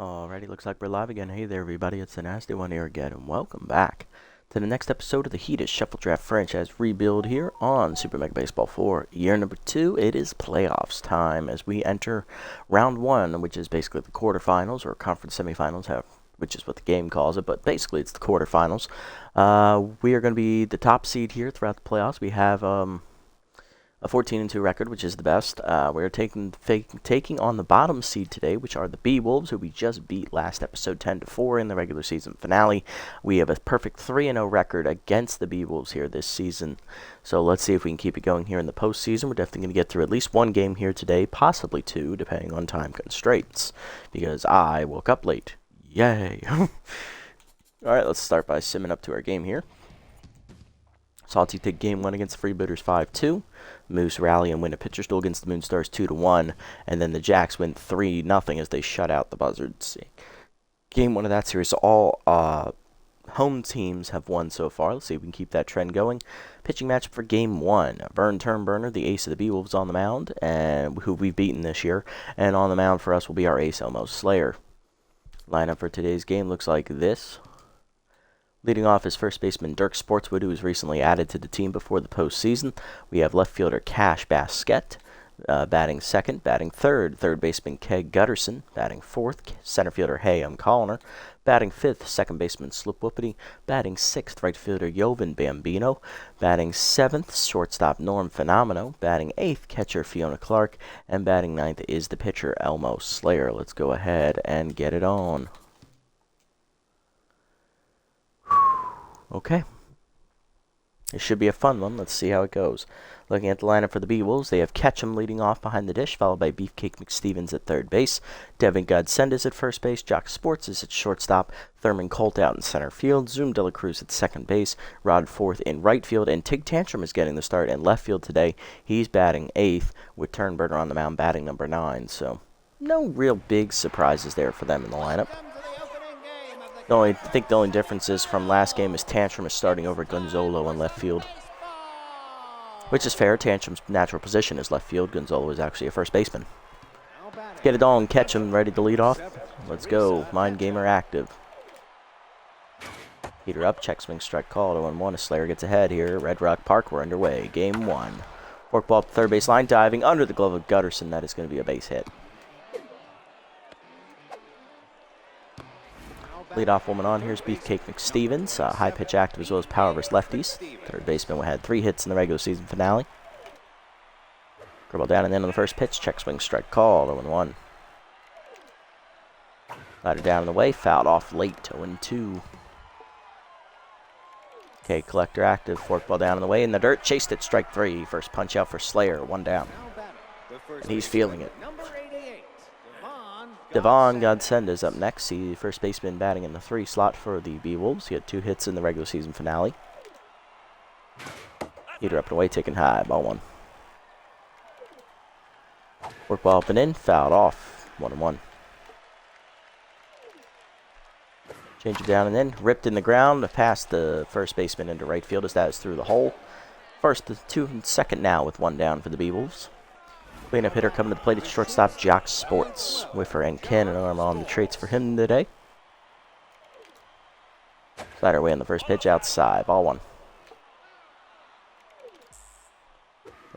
Alrighty, looks like we're live again. Hey there, everybody. It's the Nasty One here again, and welcome back to the next episode of the Heated Shuffle Draft Franchise Rebuild here on Super Mega Baseball 4. Year number 2, it is playoffs time as we enter round 1, which is basically the quarterfinals or conference semifinals, which is what the game calls it, but basically it's the quarterfinals. We are going to be the top seed here throughout the playoffs. We have a 14-2 record, which is the best. We're taking on the bottom seed today, which are the Beewolves, who we just beat last episode 10-4 in the regular season finale. We have a perfect 3-0 record against the Beewolves here this season. So let's see if we can keep it going here in the postseason. We're definitely going to get through at least one game here today, possibly two, depending on time constraints, because I woke up late. Yay! Alright, let's start by simming up to our game here. Salty take game 1 against the Freebooters 5-2. Moose rally and win a pitcher's duel against the Moonstars 2-1. And then the Jacks win 3-0 as they shut out the Buzzards. Game 1 of that series, all home teams have won so far. Let's see if we can keep that trend going. Pitching matchup for game 1. Vern Turnburner, the ace of the Beewolves, on the mound, and who we've beaten this year. And on the mound for us will be our ace, Elmo Slayer. Lineup for today's game looks like this. Leading off is first baseman Dirk Sportswood, who was recently added to the team before the postseason. We have left fielder Cash Basquette, batting second. Batting third baseman Keg Gutterson. Batting fourth, center fielder Hayam Colliner. Batting fifth, second baseman Sloop Whoopity. Batting sixth, right fielder Jovan Bambino. Batting seventh, shortstop Norm Fenomeno. Batting eighth, catcher Fiona Clark. And batting ninth is the pitcher Elmo Slayer. Let's go ahead and get it on. Okay. It should be a fun one. Let's see how it goes. Looking at the lineup for the Beewolves, they have Ketchum leading off behind the dish, followed by Beefcake McStevens at third base. Devin Godsend at first base. Jock Sports is at shortstop. Thurman Colt out in center field. Zoom De La Cruz at second base. Rod fourth in right field. And Tig Tantrum is getting the start in left field today. He's batting eighth with Turnburner on the mound batting number 9. So no real big surprises there for them in the lineup. I think the only difference is from last game is Tantrum is starting over Gonzalo in left field. Which is fair. Tantrum's natural position is left field. Gonzalo is actually a first baseman. Let's get it on. Catch him. Ready to lead off. Let's go. Mind Gamer active. Heater up. Check swing strike call. 0-1. A Slayer gets ahead here. Red Rock Park. We're underway. Game 1. Forkball up the third base line. Diving under the glove of Gutterson. That is going to be a base hit. Leadoff woman on here is Beefcake McStevens, high pitch active as well as power versus lefties. Third baseman had 3 hits in the regular season finale. Dribble down and in on the first pitch. Check swing strike call. 0-1. Ladder down in the way. Fouled off late. 0-2. Okay, collector active. Forkball down in the way in the dirt. Chased it. Strike 3. First punch out for Slayer. 1 down. And he's feeling it. Devon Godsend is up next. He first baseman batting in the 3 slot for the Beewolves. He had 2 hits in the regular season finale. Heater up and away, taken high, ball 1. Work ball up and in, fouled off, 1-1. Change it down and in, ripped in the ground, past the first baseman into right field as that is through the hole. First, second now with 1 down for the Beewolves. Cleanup hitter coming to the plate at shortstop, Jock Sports. Whiffer and Cannon arm on the traits for him today. Slider away on the first pitch, outside, ball 1.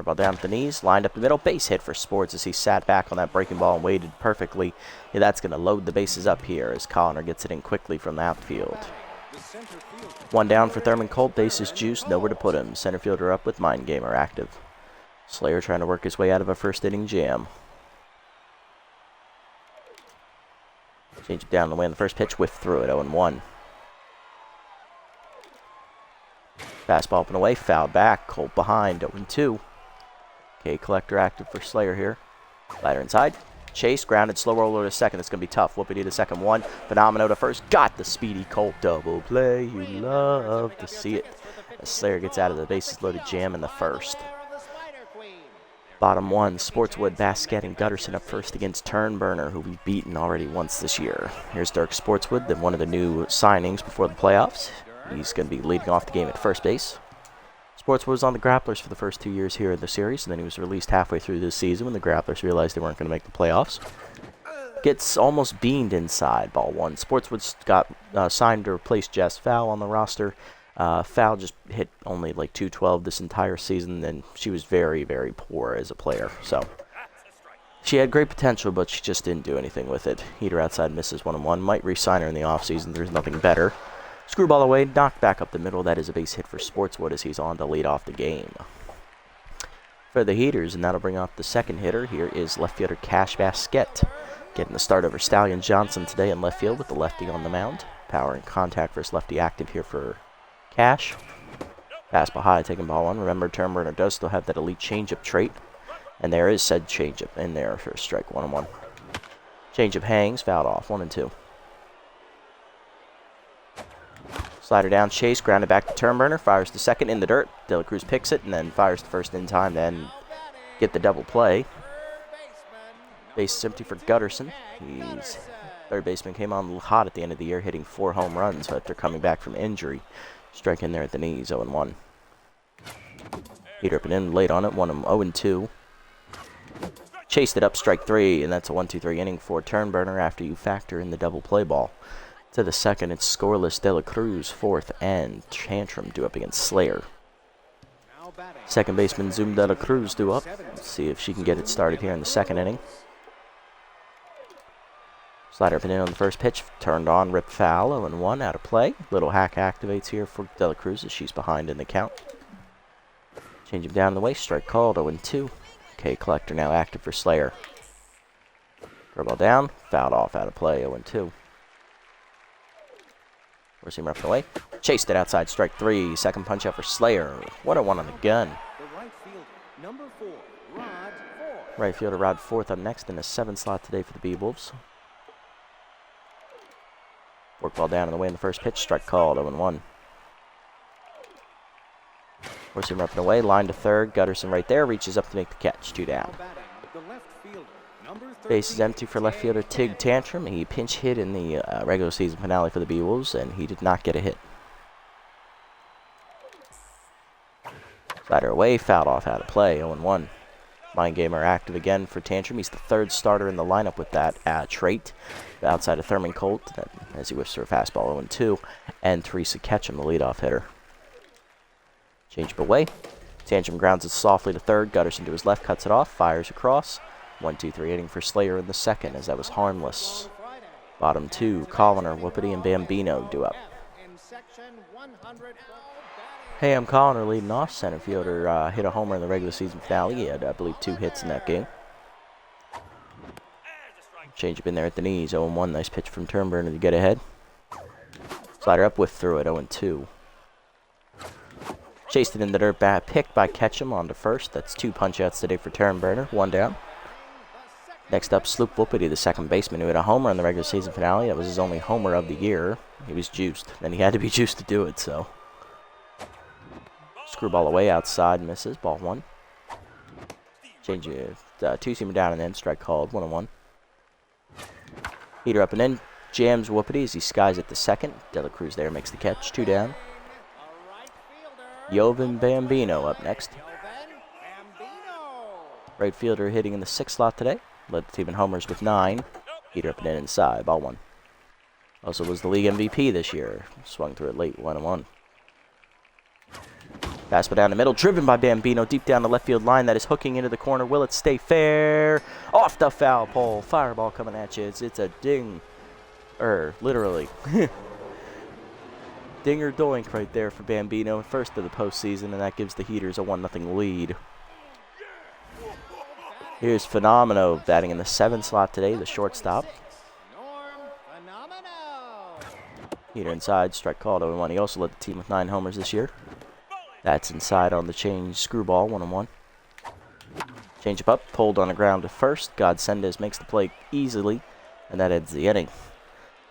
Ball down at the knees, lined up the middle, base hit for Sports as he sat back on that breaking ball and waited perfectly. Yeah, that's going to load the bases up here as Colliner gets it in quickly from the outfield. 1 down for Thurman Colt, bases juiced, nowhere to put him. Center fielder up with Mind Gamer active. Slayer trying to work his way out of a first inning jam. Change it down the way on the first pitch, whiff through it, 0-1. Fastball up and away, fouled back, Colt behind, 0-2. Okay, collector active for Slayer here. Ladder inside. Chase, grounded, slow roller to second. It's going to be tough. Whoopity to second 1. Phenomeno to first. Got the speedy Colt double play. You love to see it. As Slayer gets out of the bases loaded jam in the first. Bottom 1, Sportswood, Basquette, and Gutterson up first against Turnburner, who we've beaten already once this year. Here's Dirk Sportswood, then one of the new signings before the playoffs. He's going to be leading off the game at first base. Sportswood was on the Grapplers for the first 2 years here in the series, and then he was released halfway through this season when the Grapplers realized they weren't going to make the playoffs. gets almost beamed inside, ball one. Sportswood got signed to replace Jess Fowl on the roster. Fowl just hit only like 212 this entire season, and she was very, very poor as a player. So she had great potential, but she just didn't do anything with it. Heater outside misses 1-1. Might re-sign her in the offseason. There's nothing better. Screwball away, knocked back up the middle. That is a base hit for Sportswood as he's on to lead off the game. For the Heaters, and that'll bring off the second hitter. Here is left fielder Cash Basquette. Getting the start over Stallion Johnson today in left field with the lefty on the mound. Power and contact versus lefty active here for Cash. Fastball high, taking ball one. Remember, Turnburner does still have that elite changeup trait. And there is said changeup in there for a strike, 1-1. Changeup hangs, fouled off, 1-2. Slider down, chase, grounded back to Turnburner, fires to second in the dirt. De La Cruz picks it and then fires to first in time, then get the double play. Base is empty for Gutterson. Third baseman came on hot at the end of the year, hitting 4 home runs after coming back from injury. Strike in there at the knees, 0-1. Heater up and in, late on it, 0-2. Chased it up, strike 3, and that's a 1-2-3 inning for Turnburner after you factor in the double play ball. To the second, it's scoreless De La Cruz, fourth, and Tantrum due up against Slayer. Second baseman Zoom De La Cruz due up. Let's see if she can get it started here in the second inning. Slider up and in on the first pitch, turned on, ripped foul, 0-1, out of play. Little hack activates here for De La Cruz as she's behind in the count. Change him down in the way, strike called, 0-2. K Collector now active for Slayer. Throw ball down, fouled off, out of play, 0-2. Four seamer up and away. Chased it outside, strike 3. Second punch out for Slayer. 1-1 on the gun. Right fielder Rod fourth up next in the 7th slot today for the Beewolves. Fork ball down in the way in the first pitch, strike called, 0-1. Four seamer up and away, line to third. Gutterson right there, reaches up to make the catch, 2 down. Base is empty for left fielder Tig Tantrum. He pinch hit in the regular season finale for the Beewolves, and he did not get a hit. Slider away, fouled off, out of play, 0-1. Mind Gamer active again for Tantrum. He's the 3rd starter in the lineup with that trait. Outside of Thurman Colt, as he whiffs through a fastball, 0-2. And Teresa Ketchum, the leadoff hitter. Change up away. Tantrum grounds it softly to third. Gutterson to his left, cuts it off, fires across. 1-2-3 inning for Slayer in the second, as that was harmless. Bottom 2, Colliner, Whoopity, and Bambino due up. Hey, I'm Colliner leading off. Center fielder hit a homer in the regular season finale. He had, I believe, 2 hits in that game. Change up in there at the knees, 0-1. Nice pitch from Turnburner to get ahead. Slider up, whiff through it, 0-2. Chased it in the dirt, picked by Ketchum on to first. That's 2 punch-outs today for Turnburner, 1 down. Next up, Sloop Whoopity, the second baseman, who hit a homer in the regular season finale. That was his only homer of the year. He was juiced, and he had to be juiced to do it, so. Screwball away outside, misses, ball 1. Change it, 2-seamer down and in, strike called, 1-1. Heater up and in, jams Whoopity as he skies at the second. De La Cruz there makes the catch, 2 down. Jovan Bambino up next. Right fielder hitting in the 6th slot today. Led the team in homers with 9. Heater up and in inside, ball 1. Also was the league MVP this year. Swung through it late, 1-1. Fastball down the middle, driven by Bambino, deep down the left field line. That is hooking into the corner. Will it stay fair? Off the foul pole. Fireball coming at you. It's a ding. Literally. Ding or doink right there for Bambino. First of the postseason, and that gives the Heaters a 1-0 lead. Here's Phenomeno batting in the 7th slot today, the shortstop. Heater inside, strike called, 0-1. He also led the team with 9 homers this year. That's inside on the change, screwball, 1-1. Change up, pulled on the ground to first. Godsendez makes the play easily, and that ends the inning.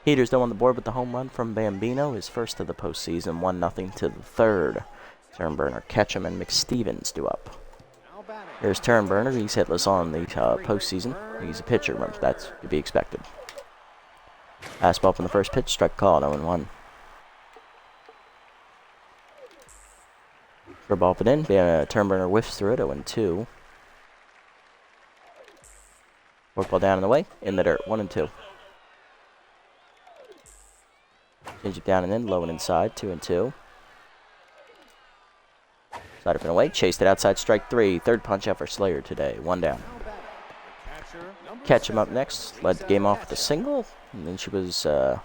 Heaters though on the board with the home run from Bambino, his first of the postseason, 1-0 to the 3rd. Turnburner, Ketchum, and McStevens due up. Here's Turnburner. He's hitless on the postseason. He's a pitcher, remember, that's to be expected. Fastball up in the first pitch, strike called, 0-1. For ball put in, Turnburner whiffs through it, 0-2. Fork ball down in the way, in the dirt, 1 and 2. Change it down and in, low and inside, 2 and 2. Slide up and away, chased it outside, strike 3. Third punch out for Slayer today, 1 down. Catch him up next, led the game off with a single, and then she was, I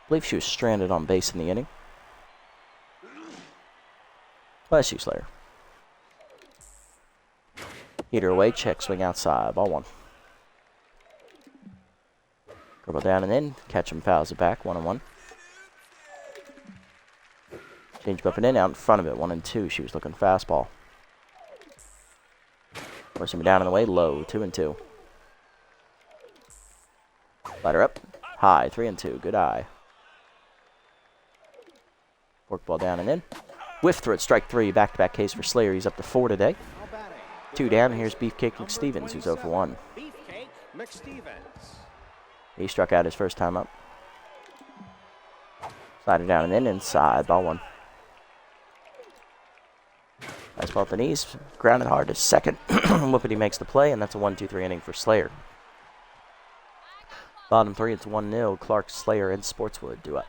believe she was stranded on base in the inning. Bless you, Slayer. Heater away, check, swing outside, ball 1. Dribble down and in, catch him, fouls it back, 1 and 1. Change up and in, out in front of it, 1 and 2. She was looking fastball. Forcing me down in the way, low, 2 and 2. Slider up, high, 3 and 2. Good eye. Fork ball down and in. Whiff through it, strike 3. Back-to-back case for Slayer. He's up to 4 today. 2 down. Here's Beefcake McStevens, who's 0 for 1. He struck out his first time up. Slider down and in, inside, ball 1. Nice ball at the knees, grounded hard to second. Whoopity makes the play, and that's a 1-2-3 inning for Slayer. Bottom 3, it's 1-0. Clark, Slayer, and Sportswood do up.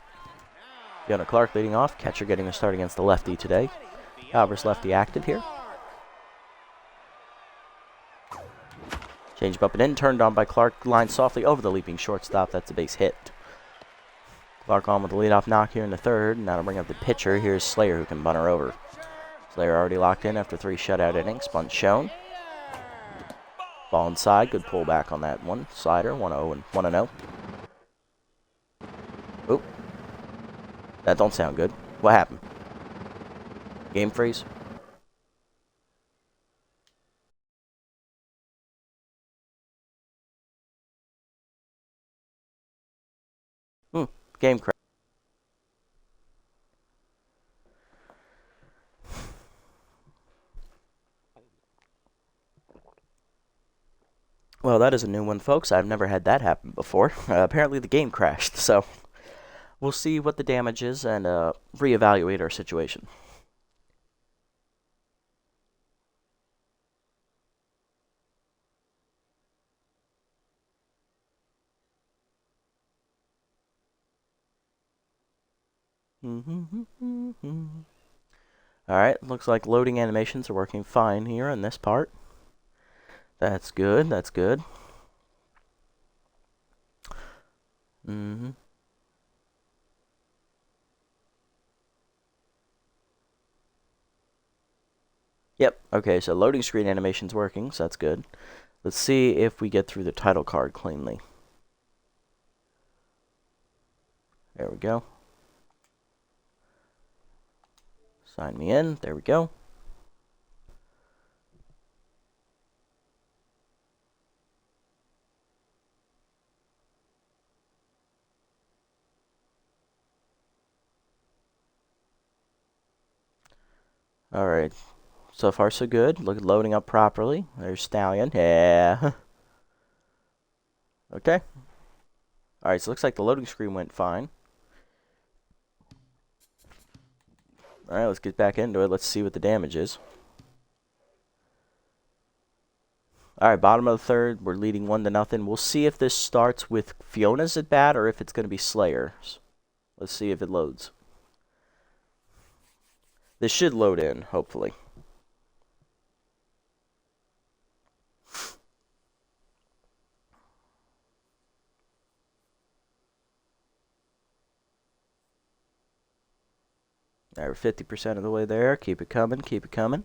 Fiona Clark leading off. Catcher getting a start against the lefty today. Albers lefty active here. Change up and in. Turned on by Clark. Line softly over the leaping shortstop. That's a base hit. Clark on with the leadoff knock here in the third. And that'll bring up the pitcher. Here's Slayer who can bunt her over. Slayer already locked in after 3 shutout innings. Bunt shown. Ball inside. Good pullback on that one. Slider. 1-0 and 1-0. Oop. That don't sound good. What happened? Game freeze? Game crash. Well, that is a new one, folks. I've never had that happen before. Apparently the game crashed, so we'll see what the damage is and reevaluate our situation. Alright, looks like loading animations are working fine here in this part. That's good, that's good. Yep, okay, so loading screen animation's working, so that's good. Let's see if we get through the title card cleanly. There we go. Sign me in, there we go. Alright, so far so good. Loading up properly. There's Stallion. Yeah. Okay. Alright, so it looks like the loading screen went fine. Alright, let's get back into it. Let's see what the damage is. Alright, bottom of the third. We're leading 1-0. We'll see if this starts with Fiona's at bat or if it's going to be Slayer's. Let's see if it loads. This should load in, hopefully. Alright, we're 50% of the way there. Keep it coming, keep it coming.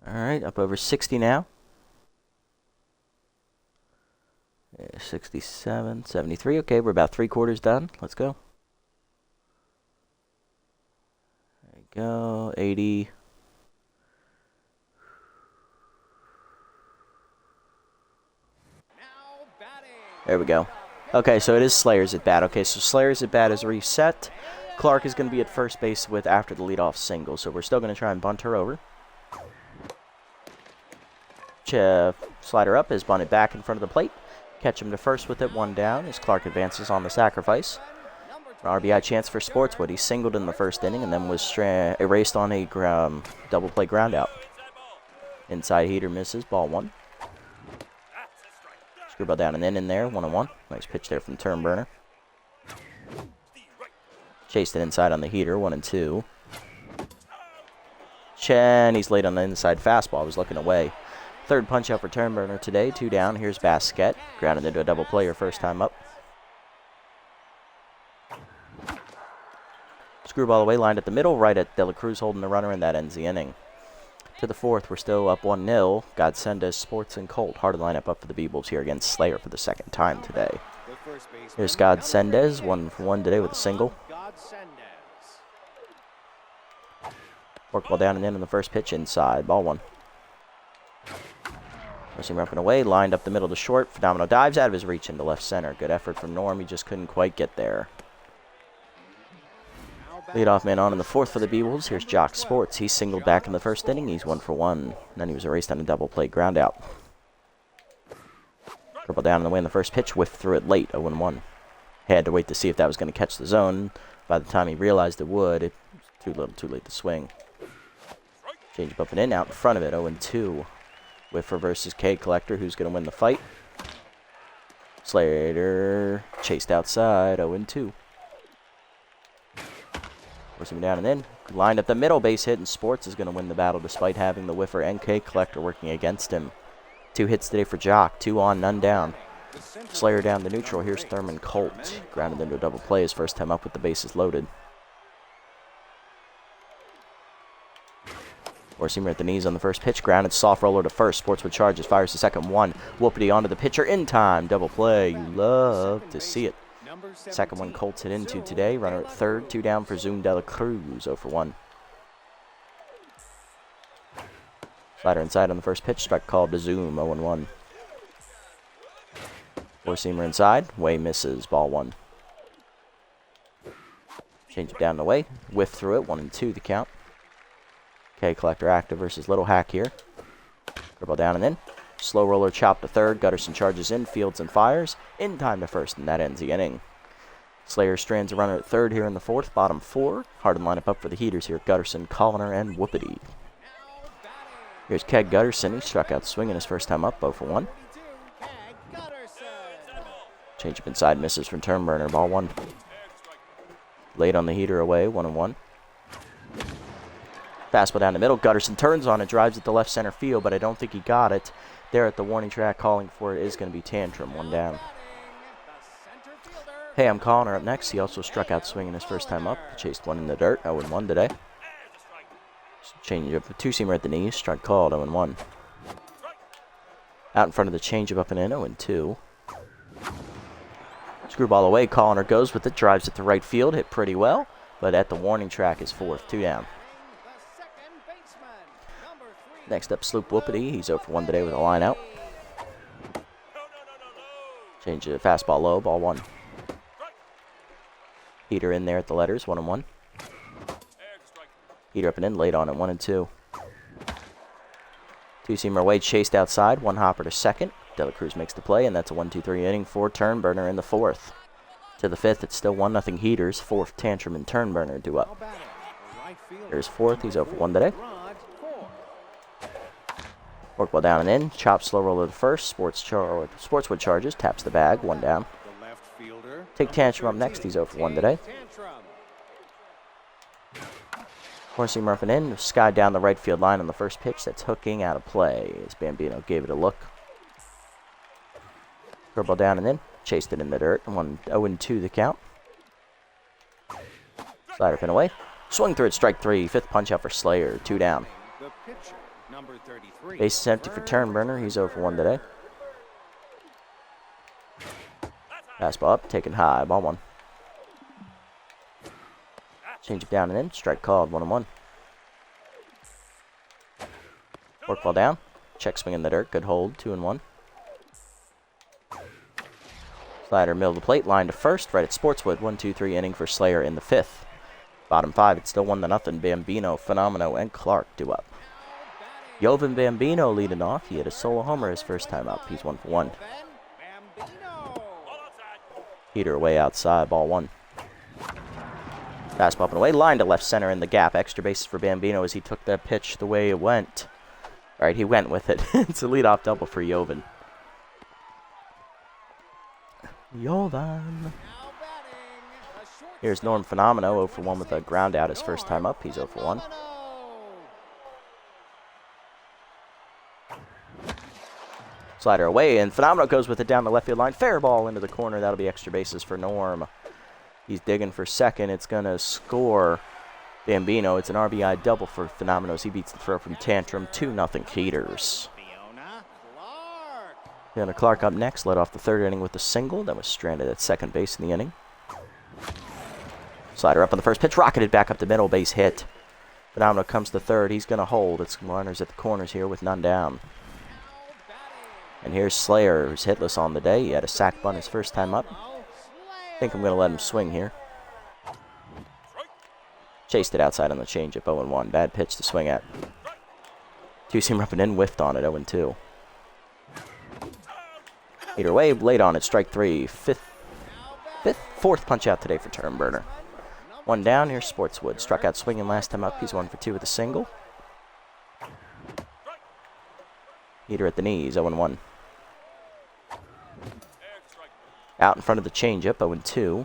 Alright, up over 60 now. Yeah, 67, 73. Okay, we're about 3/4 done. Let's go. There you go. 80. There we go. Okay, so it is Slayer's at bat. Okay, so Slayer's at bat is reset. Clark is going to be at first base with after the leadoff single, so we're still going to try and bunt her over. Slider up is bunted back in front of the plate. Catch him to first with it, 1 down as Clark advances on the sacrifice. An RBI chance for Sportswood. He singled in the first inning and then was erased on a double play ground out. Inside heater misses, ball 1. Screwball down and in there, 1-1. Nice pitch there from Turnburner. Chased it inside on the heater, 1-2. Chen, he's late on the inside fastball. Was looking away. Third punch out for Turnburner today. 2 down. Here's Basket. Grounded into a double play her first time up. Screwball away, lined at the middle, right at De La Cruz holding the runner, and that ends the inning. To the 4th, we're still up 1-0. Godsendez, Sports, and Colt. Hard lineup up for the Beewolves here against Slayer for the second time today. Here's Godsendez, 1 for 1 today with a single. Work ball down and in on the first pitch inside. Ball 1. Mercy up and away, lined up the middle to short. Phenomenal dives out of his reach into left center. Good effort from Norm. He just couldn't quite get there. Leadoff man on in the 4th for the Beewolves. Here's Jock Sports. He singled back in the first inning. He's 1 for 1. Then he was erased on a double play ground out. Dribble down and away in the first pitch. Whiffed through it late, 0-1. Had to wait to see if that was going to catch the zone. By the time he realized it would, it was too little, too late to swing. Change up and in, out in front of it, 0-2. Whiffer versus K Collector. Who's going to win the fight? Slater chased outside, 0-2. Forcing him down and in. Lined up the middle, base hit, and Sports is going to win the battle despite having the Whiffer and K Collector working against him. 2 hits today for Jock. 2 on, none down. Slayer down to neutral. Here's Thurman Colt. Grounded into a double play his first time up with the bases loaded. Four-seamer at the knees on the first pitch. Grounded soft roller to first. Sports with charges. Fires the second one. Whoopity onto the pitcher in time. Double play. You love to see it. Second one Colts hit into today. Runner at third. 2 down for Zoom De La Cruz. 0 for 1. Slider inside on the first pitch. Strike called to Zoom. 0-1. Four-seamer inside. Way misses. Ball 1. Change it down the way. Whiff through it. 1-2 the count. K Collector active versus Little Hack here. Dribble down and in. Slow roller chop to third. Gutterson charges in. Fields and fires. In time to first, and that ends the inning. Slayer strands a runner at third here in the 4th. Bottom 4. Hard to line up for the heaters here. Gutterson, Colliner, and Whoopity. Here's Keg Gutterson. He struck out swinging his first time up. 0 for 1. Change up inside. Misses from Turnburner. Ball 1. Late on the heater away. 1-1. Fastball down the middle. Gutterson turns on it. Drives it to left center field, but I don't think he got it. There at the warning track calling for it is going to be Tantrum. 1 down. Hey, I'm Colliner up next. He also struck out swinging his first time up. Chased one in the dirt. 0-1 today. Change up. 2-seamer at the knees. Strike called. 0-1. Out in front of the changeup up and in. 0-2. Screwball away. Colliner goes with it. Drives it to right field. Hit pretty well. But at the warning track is 4th. 2 down. Next up, Sloop Whoopity. He's 0 for 1 today with a line out. Change it. Fastball low. Ball 1. Heater in there at the letters. 1-1. Heater up and in. Late on at 1-2. 2-seamer away. Chased outside. 1 hopper to second. De La Cruz makes the play, and that's a 1-2-3 inning for Turnburner in the 4th. To the 5th, it's still 1-0 heaters. 4th, Tantrum and Turnburner do up. Here's 4th. He's 0 for 1 today. Work ball down and in. Chop slow roller to first. Sportswood charges. Taps the bag. 1 down. Take Tantrum up next. He's 0 for 1 today. Horsey Murphin in. Sky down the right field line on the first pitch. That's hooking out of play as Bambino gave it a look. Curveball down and in. Chased it in the dirt. 0-2 the count. Slider pin away. Swung through it. Strike 3. 5th punch out for Slayer. 2 down. Base is empty for Turnburner. He's 0 for 1 today. Fastball up, taken high. Ball 1. Change it down and in. Strike called. 1-1. Work ball down. Check swing in the dirt. Good hold. 2-1. Slider middle of the plate. Line to first. Right at Sportswood. 1-2-3 inning for Slayer in the 5th. Bottom 5. It's still 1-0. Bambino, Fenomeno, and Clark do up. Jovan Bambino leading off. He hit a solo homer his first time up. He's 1 for 1. Heater away outside. Ball 1. Fastball up and away. Line to left center in the gap. Extra bases for Bambino as he took that pitch the way it went. All right, he went with it. It's a leadoff double for Jovan. Yovan. Here's Norm Phenomeno, 0 for 1 with a ground out his first time up. He's 0 for 1. Slider away, and Phenomeno goes with it down the left field line. Fair ball into the corner. That'll be extra bases for Norm. He's digging for second. It's going to score Bambino. It's an RBI double for Phenomeno as he beats the throw from Tantrum. 2-0 Heaters. Fiona Clark up next, led off the third inning with a single. Then was stranded at second base in the inning. Slider up on the first pitch, rocketed back up the middle, base hit. Phenomeno comes to third. He's going to hold. It's runners at the corners here with none down. And here's Slayer, who's hitless on the day. He had a sac bunt his first time up. I think I'm going to let him swing here. Chased it outside on the changeup, 0-1. Bad pitch to swing at. Two-seam up and in, whiffed on it, 0-2. Either way, late on it, strike three. Fourth punch out today for Turnburner. One down, here's Sportswood. Struck out swinging last time up. He's 1 for 2 with a single. Heater at the knees, 0-1. Out in front of the changeup, 0-2.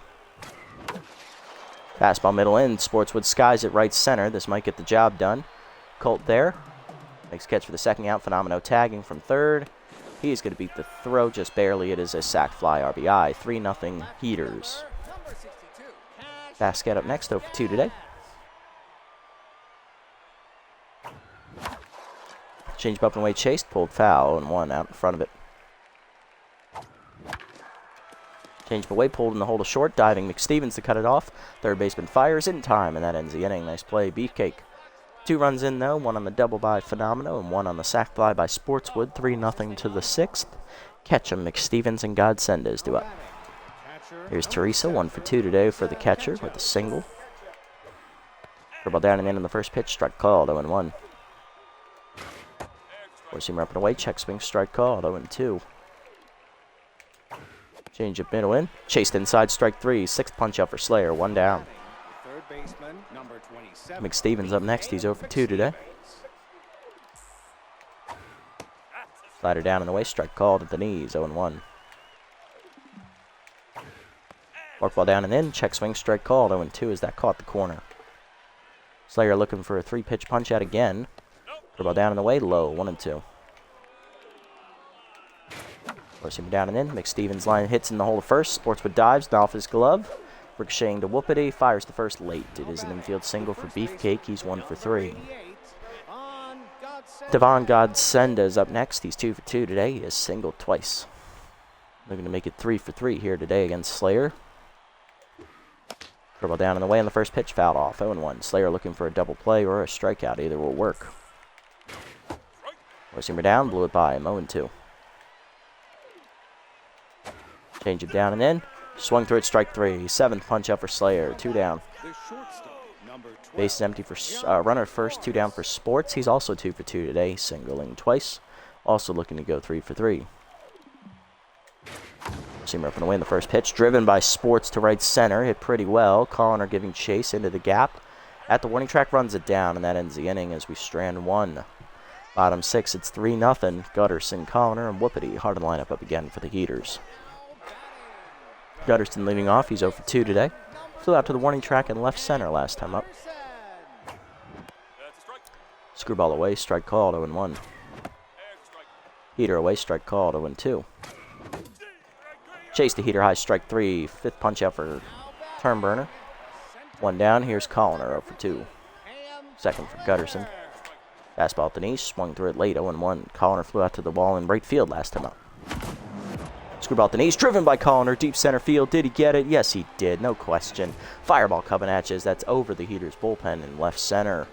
Fastball middle in. Sportswood skies it right center. This might get the job done. Colt there. Makes catch for the second out. Phenomeno tagging from third. He's going to beat the throw just barely. It is a sac fly RBI. 3-0 Heaters. Basket up next, 0 for 2 today. Change up and away chased, pulled foul, and 1 out in front of it. Change away, pulled in the hole to short, diving McStevens to cut it off. Third baseman fires in time, and that ends the inning. Nice play, Beefcake. 2 runs in, though, 1 on the double by Phenomeno, and 1 on the sac fly by Sportswood. 3-0 to the 6th. Ketchum, McStevens, and Godsendez do up. Here's Teresa, 1 for 2 today for the catcher with a single. Dribble down and in on the first pitch, strike called, 0-1. Four-seamer up and away, check swing, strike called, 0-2. Change up middle in, chased inside, strike 3. 6th punch out for Slayer, 1 down. McStevens up next, he's 0 for 2 today. Slider down and away, strike called at the knees, 0-1. Forkball down and in, check swing, strike called, 0-2 as that caught the corner. Slayer looking for a 3-pitch punch out again. Ball down and away, low, 1-2. Force him down and in. McStevens line hits in the hole to first. Sportswood dives, off his glove. Ricocheting to Whoopity, fires the first late. It is an infield single for Beefcake. He's 1 for 3. Devon Godsendez up next. He's 2 for 2 today. He has singled twice. Looking to make it 3 for 3 here today against Slayer. Dribble down and away on the first pitch, fouled off, 0-1. Slayer looking for a double play or a strikeout. Either will work. Forcing down, blew it by him, 0-2. Change it down and in. Swung through it, strike 3. 7th punch out for Slayer, 2 down. Base is empty for runner first, 2 down for Sports. He's also 2 for 2 today, singling twice. Also looking to go 3 for 3. Seamer up and away in the first pitch, driven by Sports to right center, hit pretty well. Colliner giving chase into the gap. At the warning track, runs it down, and that ends the inning as we strand 1. Bottom 6, it's 3-0. Gutterson, Colliner, and Whoopity hard to line up again for the Heaters. Gutterson leading off, he's 0 for 2 today. Flew out to the warning track and left center last time up. Screwball away, strike called, 0-1. Heater away, strike called, 0-2. Chase the heater high, strike 3. 5th punch out for Turnburner. 1 down, here's Colliner, 0 for 2. 2nd for Gutterson. Fastball at the knee, swung through it late, 0-1. Colliner flew out to the wall in right field last time up. Screwball at the knees, driven by Colliner, deep center field. Did he get it? Yes, he did, no question. Fireball coming at you as that's over the Heaters' bullpen in left center.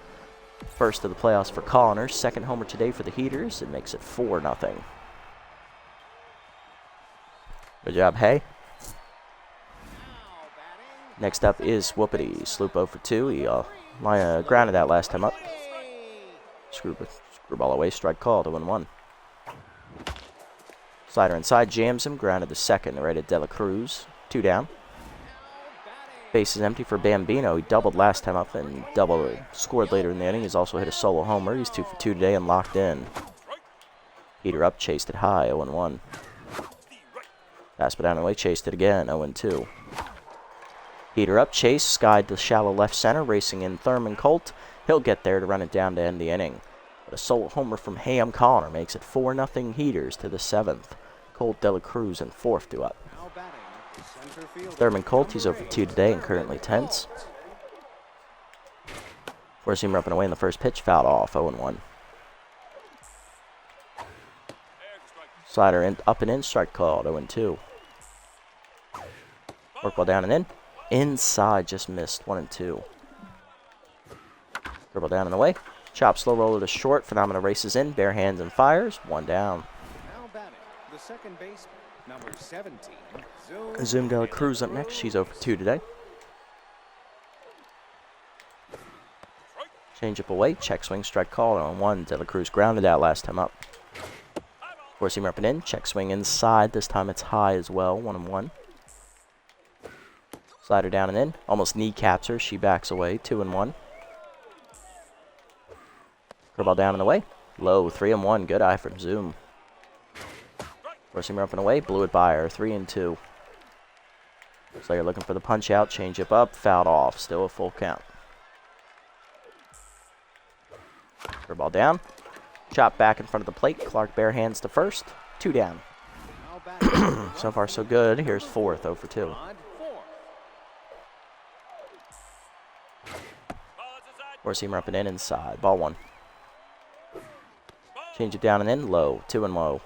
First of the playoffs for Colliner, 2nd homer today for the Heaters. It makes it 4-0. Good job, Hay. Next up is Whoopity. Sloop 0 for 2. He grounded that last time up. Screwball away, strike called, 0-1. Slider inside, jams him, grounded the 2nd, right at De La Cruz. 2 down. Base is empty for Bambino. He doubled last time up and scored later in the inning. He's also hit a solo homer. He's 2 for 2 today and locked in. Heater up, chased it high, 0-1. Fastball down the way, chased it again, 0-2. Heater up, chase, skied to shallow left center, racing in Thurman Colt. He'll get there to run it down to end the inning. But a solo homer from Ham Connor makes it 4-0 Heaters to the 7th. Colt, De La Cruz, and 4th due up. Thurman Colt, he's over 2 today and currently tense. Four-seamer up and away in the first pitch, fouled off, 0-1. Slider up and in, strike called, 0-2. Workball down and in. Inside, just missed, 1-2. Dribble down and away. Chop, slow roller to short. Phenomena races in, bare hands and fires. 1 down. Now batting, the second baseman, number 17. Zoom De La Cruz up next. She's over 2 today. Change up away. Check swing, strike call, 0-1. De La Cruz grounded out last time up. Four-seamer up and in. Check swing inside. This time it's high as well, 1-1. Slider down and in. Almost kneecaps her. She backs away, 2-1. Curveball down and away. Low, 3-1. Good eye from Zoom. Four-seamer up and away. Blew it by her, 3-2. Slayer looking for the punch out. Change up, fouled off. Still a full count. Curveball down. Chop back in front of the plate. Clark bare hands to first. 2 down. So far so good. Here's 4th, 0-2. Four-seamer up and in, inside. Ball 1. Change it down and in, low. 2-low.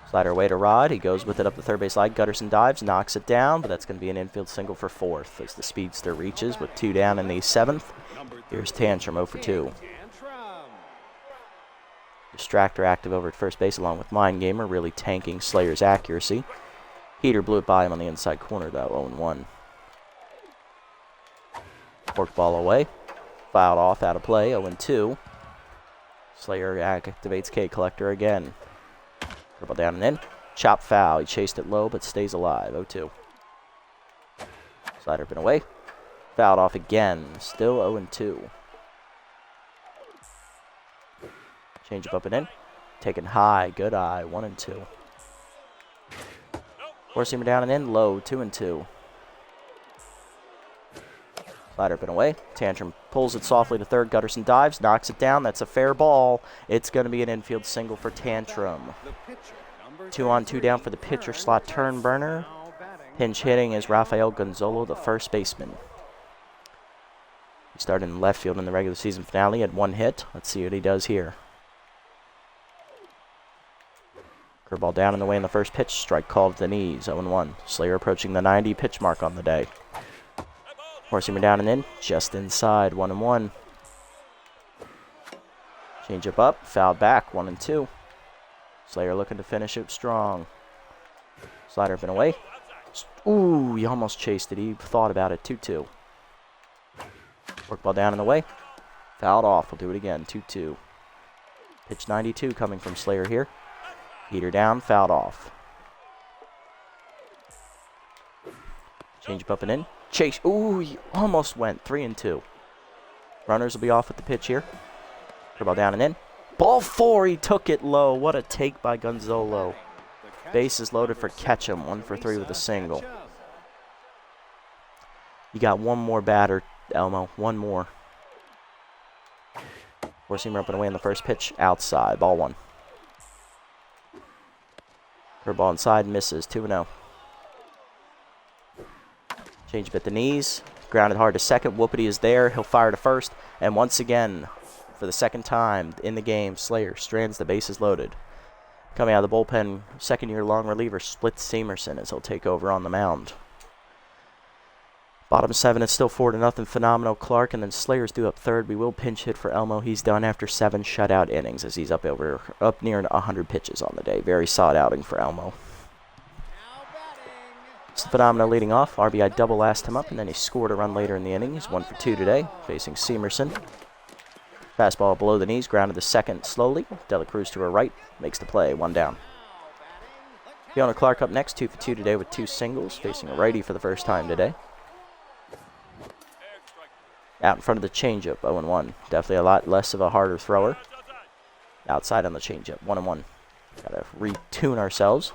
Slider away to Rod. He goes with it up the third base line. Gutterson dives, knocks it down, but that's going to be an infield single for 4th as the speedster reaches with 2 down in the 7th. Here's Tantrum, 0-2. Distractor active over at first base along with Mind Gamer, really tanking Slayer's accuracy. Heater blew it by him on the inside corner, though, 0-1. Fork ball away. Fouled off, out of play, 0-2. Slayer activates K Collector again. Dribble down and in. Chop foul. He chased it low, but stays alive, 0-2. Slider up and away. Fouled off again. Still 0-2. Change up and in. Taken high. Good eye. 1-2. Four-seamer down and in. Low. 2-2. Slider up and away. Tantrum pulls it softly to third. Gutterson dives. Knocks it down. That's a fair ball. It's going to be an infield single for Tantrum. 2 on, 2 down for the pitcher slot turn burner. Pinch hitting is Rafael Gonzalo, the first baseman. He started in left field in the regular season finale. Had 1 hit. Let's see what he does here. Curveball down and away in the first pitch. Strike called to the knees. 0-1. Slayer approaching the 90 pitch mark on the day. Four-seamer down and in. Just inside. 1-1. Change up. Fouled back. 1-2. Slayer looking to finish it strong. Slider up and away. Ooh, he almost chased it. He thought about it. 2-2. Workball down and away. Fouled off. We'll do it again. 2-2. Pitch 92 coming from Slayer here. Heater down. Fouled off. Change up and in. Chase. Ooh, he almost went. 3-2. Runners will be off with the pitch here. Curveball down and in. Ball 4. He took it low. What a take by Gonzalo. Bases loaded for Ketchum. 1 for 3 with a single. You got one more batter, Elmo. One more. Four-seamer up and away in the first pitch. Outside. Ball 1. Curveball inside. Misses. 2-0. Change up at the knees. Grounded hard to second. Whoopity is there. He'll fire to first. And once again, for the second time in the game, Slayer strands the bases loaded. Coming out of the bullpen, second-year long reliever Split Seamerson as he'll take over on the mound. Bottom 7, it's still 4-0. Phenomenal Clark, and then Slayer's due up third. We will pinch hit for Elmo. He's done after 7 shutout innings as he's up near 100 pitches on the day. Very solid outing for Elmo. It's the Phenomenal leading off. RBI double last time up, and then he scored a run later in the inning. He's 1 for 2 today, facing Seamerson. Fastball below the knees, grounded to second slowly. De La Cruz to her right, makes the play, 1 down. Fiona Clark up next, 2 for 2 today with 2 singles, facing a righty for the first time today. Out in front of the changeup, 0-1. Definitely a lot less of a harder thrower. Outside on the changeup, 1-1. Gotta retune ourselves.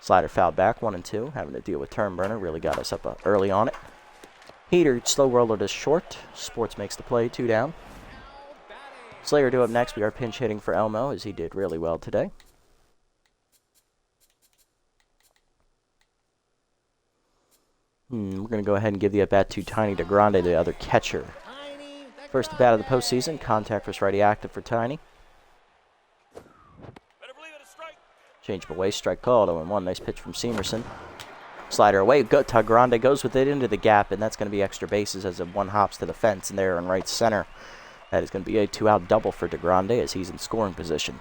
Slider fouled back, 1-2. Having to deal with turn burner. Really got us up early on it. Heater, slow roller to short. Sports makes the play, 2 down. Slayer due up next. We are pinch hitting for Elmo, as he did really well today. We're going to go ahead and give the at-bat to Tiny DeGrande, the other catcher. First at bat of the postseason. Contact was righty active for Tiny. Change away, strike called. 0-1. Nice pitch from Seamerson. Slider away. DeGrande goes with it into the gap, and that's going to be extra bases as one hops to the fence and there in right center. That is going to be a 2-out double for DeGrande as he's in scoring position.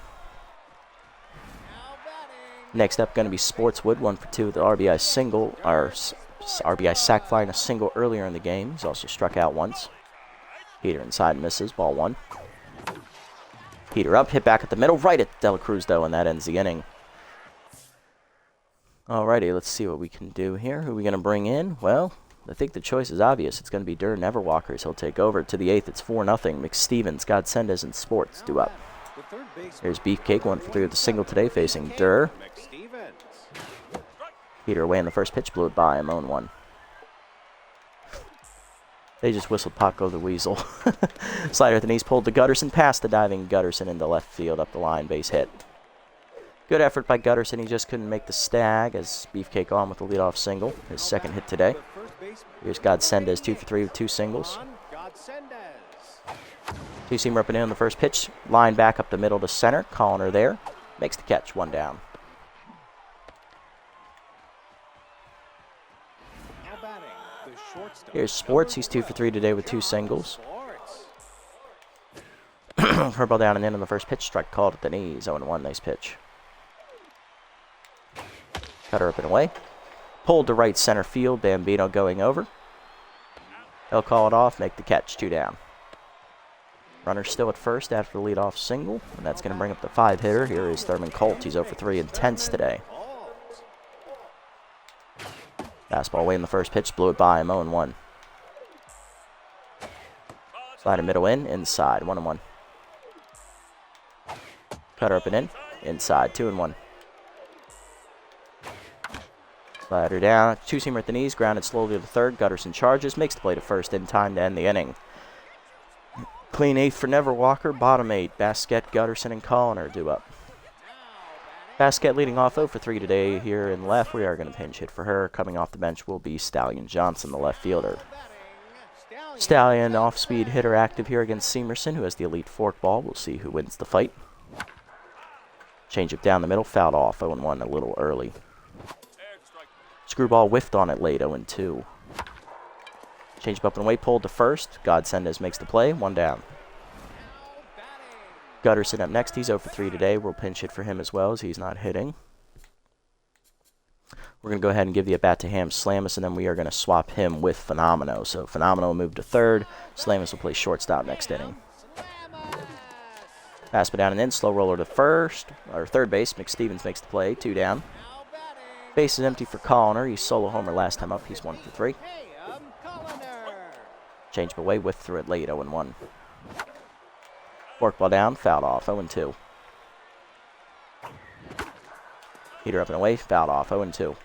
Next up, going to be Sportswood, 1 for 2 with the RBI single, or RBI sac fly and a single earlier in the game. He's also struck out once. Heater inside misses, ball 1. Heater up, hit back at the middle, right at Dela Cruz though, and that ends the inning. Alrighty, let's see what we can do here. Who are we going to bring in? Well, I think the choice is obvious. It's going to be Durr Neverwalkers. He'll take over. To the 8th, it's 4-0. McStevens, Godsendez, and Sports due up. Here's Beefcake, 1 for 3 with a single today, facing Durr. Heater away in the first pitch, blew it by him, 0-1. They just whistled Paco the Weasel. Slider at the knees, pulled to Gutterson, past the diving Gutterson into left field, up the line, base hit. Good effort by Gutterson. He just couldn't make the stag as Beefcake on with the leadoff single. His second hit today. Here's Godsendez, 2 for 3 with 2 singles. Two-seamer up and in on the first pitch. Line back up the middle to center. Colliner there. Makes the catch, 1 down. Here's Sports. He's 2 for 3 today with 2 singles. Curveball down and in on the first pitch. Strike called at the knees. 0-1. Nice pitch. Cutter up and away. Pulled to right center field. Bambino going over. They'll call it off. Make the catch. 2 down. Runner still at first after the leadoff single. And that's going to bring up the 5-hitter. Here is Thurman Colt. He's 0 for 3 intense today. Fastball away in the first pitch. Blew it by him. 0-1. Slider middle in. Inside. 1-1. Cutter up and in. Inside. 2-1. Slider down. Two-seamer at the knees. Grounded slowly to the third. Gutterson charges. Makes the play to first in time to end the inning. Clean 8th for Neverwalker. Bottom 8. Basquet, Gutterson, and Colliner due up. Basquet leading off 0 for 3 today here in left. We are going to pinch hit for her. Coming off the bench will be Stallion Johnson, the left fielder. Stallion off-speed hitter active here against Seamerson, who has the elite forkball. We'll see who wins the fight. Change up down the middle. Fouled off. 0-1 a little early. Screwball whiffed on it late, 0-2. Change up and away, pulled to first. Godsendez makes the play, 1 down. Gutterson up next. He's 0 for 3 today. We'll pinch hit for him as well as he's not hitting. We're going to go ahead and give the at-bat to Ham Slamus, and then we are going to swap him with Phenomeno. So Phenomeno will move to third. Slamus will play shortstop next inning. Fastball down and in. Slow roller to first, or third base. McStevens makes the play, 2 down. Base is empty for Colliner. He solo homer last time up. He's 1 for 3. Change up away, whiff through it late, 0-1. Forkball down, fouled off, 0-2. Heater up and away, fouled off, 0-2.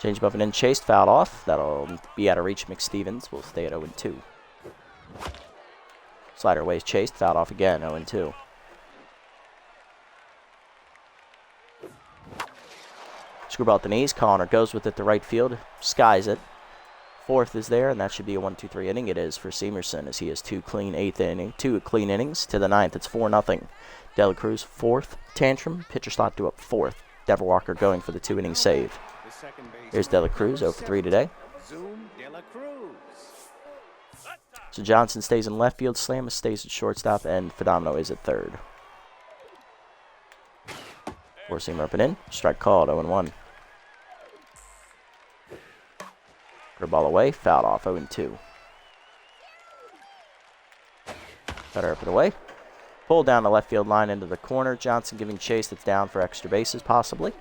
Change up and in, chased, fouled off. That'll be out of reach. McStevens will stay at 0-2. Slider away, chased, fouled off again, 0-2. Screwball at the knees. Colliner goes with it to right field. Skies it. 4th is there, and that should be a 1-2-3 inning. It is for Seamerson as he has 2 clean innings. To the 9th, it's 4-0. Dela Cruz 4th. Tantrum. Pitcher slot due up 4th. Neverwalker going for the 2-inning save. Here's Dela Cruz, 0 for 3 today. So Johnson stays in left field. Slamus stays at shortstop, and Phenomeno is at third. 4-seamer up and in. Strike called, 0-1. Ball away, fouled off, 0-2. Cutter up and away. Pulled down the left field line into the corner. Johnson giving chase. That's down for extra bases, possibly.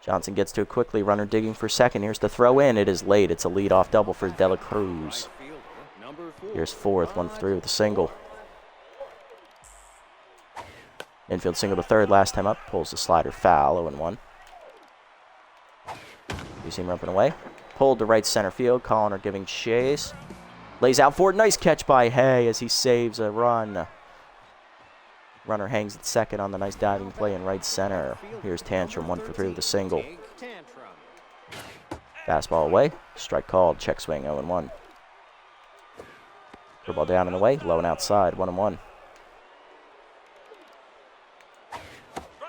Johnson gets to it quickly. Runner digging for second. Here's the throw in. It is late. It's a leadoff double for Dela Cruz. Here's 4th, 1 for 3 with a single. Infield single to third last time up. Pulls the slider foul. 0-1. You see him up and away. Pulled to right center field. Colliner giving chase. Lays out for it. Nice catch by Hay as he saves a run. Runner hangs at second on the nice diving play in right center. Here's Tantrum, 1 for 3 with a single. Fastball away. Strike called. Check swing, 0-1. Curveball down and away. Low and outside, 1-1.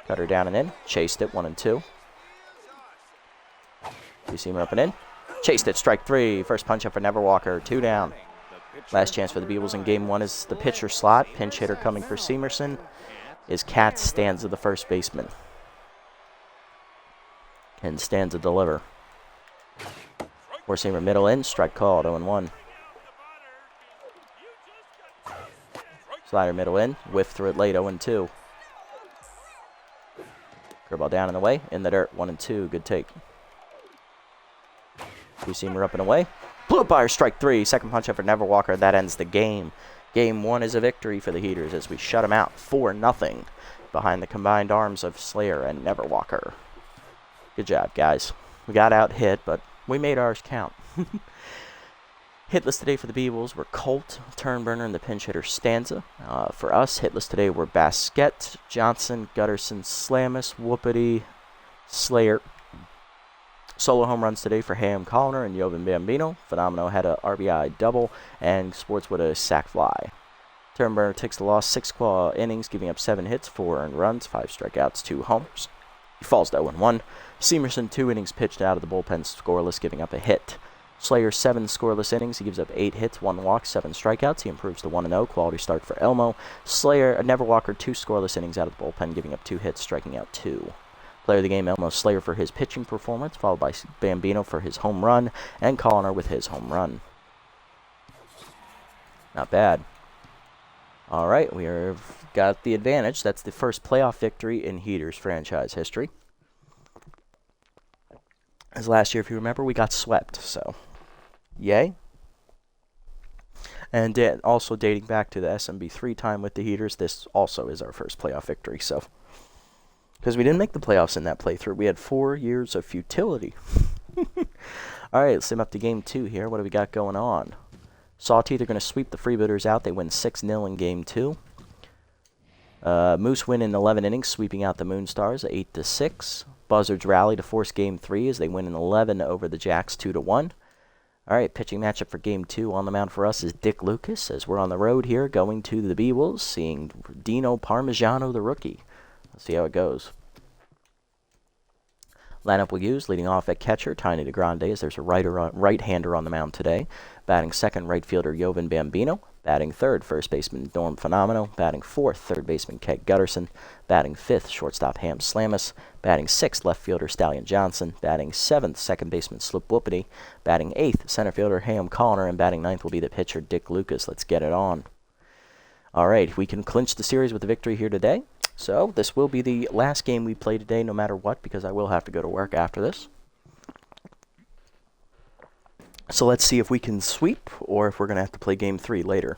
Cutter down and in. Chased it, 1-2. You see him up and in. Chased it, strike 3. First punch up for Neverwalker, 2 down. Last chance for the Beewolves in game 1 is the pitcher slot. Pinch hitter coming for Seamerson is Katz Stanza, the first baseman. Can Stanza deliver? Four-seamer middle in, strike called, 0-1. Slider middle in, whiff through it late, 0-2. Curveball down and away, in the dirt, 1-2, good take. Two-seamer up and away. Blew it by her, strike 3. Second punch up for Neverwalker. That ends the game. Game 1 is a victory for the Heaters as we shut them out 4-0 behind the combined arms of Slayer and Neverwalker. Good job, guys. We got out hit, but we made ours count. Hitless today for the Beewolves were Colt, Turnburner, and the pinch hitter Stanza. For us, hitless today were Basquette, Johnson, Gutterson, Slamus, Whoopity, Slayer. Solo home runs today for Ham Colliner and Jovan Bambino. Phenomenal had a RBI double, and Sports with a sac fly. Turnburner takes the loss, 6 innings, giving up 7 hits, 4 earned runs, 5 strikeouts, 2 homers. He falls to 0-1. Seamerson, 2 innings pitched out of the bullpen, scoreless, giving up a hit. Slayer, 7 scoreless innings. He gives up 8 hits, 1 walk, 7 strikeouts. He improves to 1-0. Quality start for Elmo. Slayer, Neverwalker, 2 scoreless innings out of the bullpen, giving up 2 hits, striking out 2. Player of the game, Elmo Slayer for his pitching performance, followed by Bambino for his home run, and Colliner with his home run. Not bad. All right, we've got the advantage. That's the first playoff victory in Heaters franchise history. As last year, if you remember, we got swept, so yay. And also dating back to the SMB3 time with the Heaters, this also is our first playoff victory, so... Because we didn't make the playoffs in that playthrough. We had 4 years of futility. All right, let's sim up to game 2 here. What do we got going on? Sawteeth are going to sweep the Freebooters out. They win 6-0 in game 2. Moose win in 11 innings, sweeping out the Moonstars 8-6. Buzzards rally to force game 3 as they win in 11 over the Jacks 2-1. All right, pitching matchup for game 2 on the mound for us is Dick Lucas as we're on the road here going to the Beewolves, seeing Dino Parmigiano, the rookie. Let's see how it goes. Lineup we'll use, leading off at catcher, Tiny DeGrande, as there's a right-hander on the mound today. Batting second, right fielder Jovan Bambino. Batting third, first baseman Norm Phenomenal. Batting fourth, third baseman Keg Gutterson. Batting fifth, shortstop Ham Slamus. Batting sixth, left fielder Stallion Johnson. Batting seventh, second baseman Slip Whoopity. Batting eighth, center fielder Ham Colliner. And batting ninth will be the pitcher Dick Lucas. Let's get it on. All right, we can clinch the series with a victory here today. So this will be the last game we play today no matter what, because I will have to go to work after this. So let's see if we can sweep or if we're going to have to play game 3 later.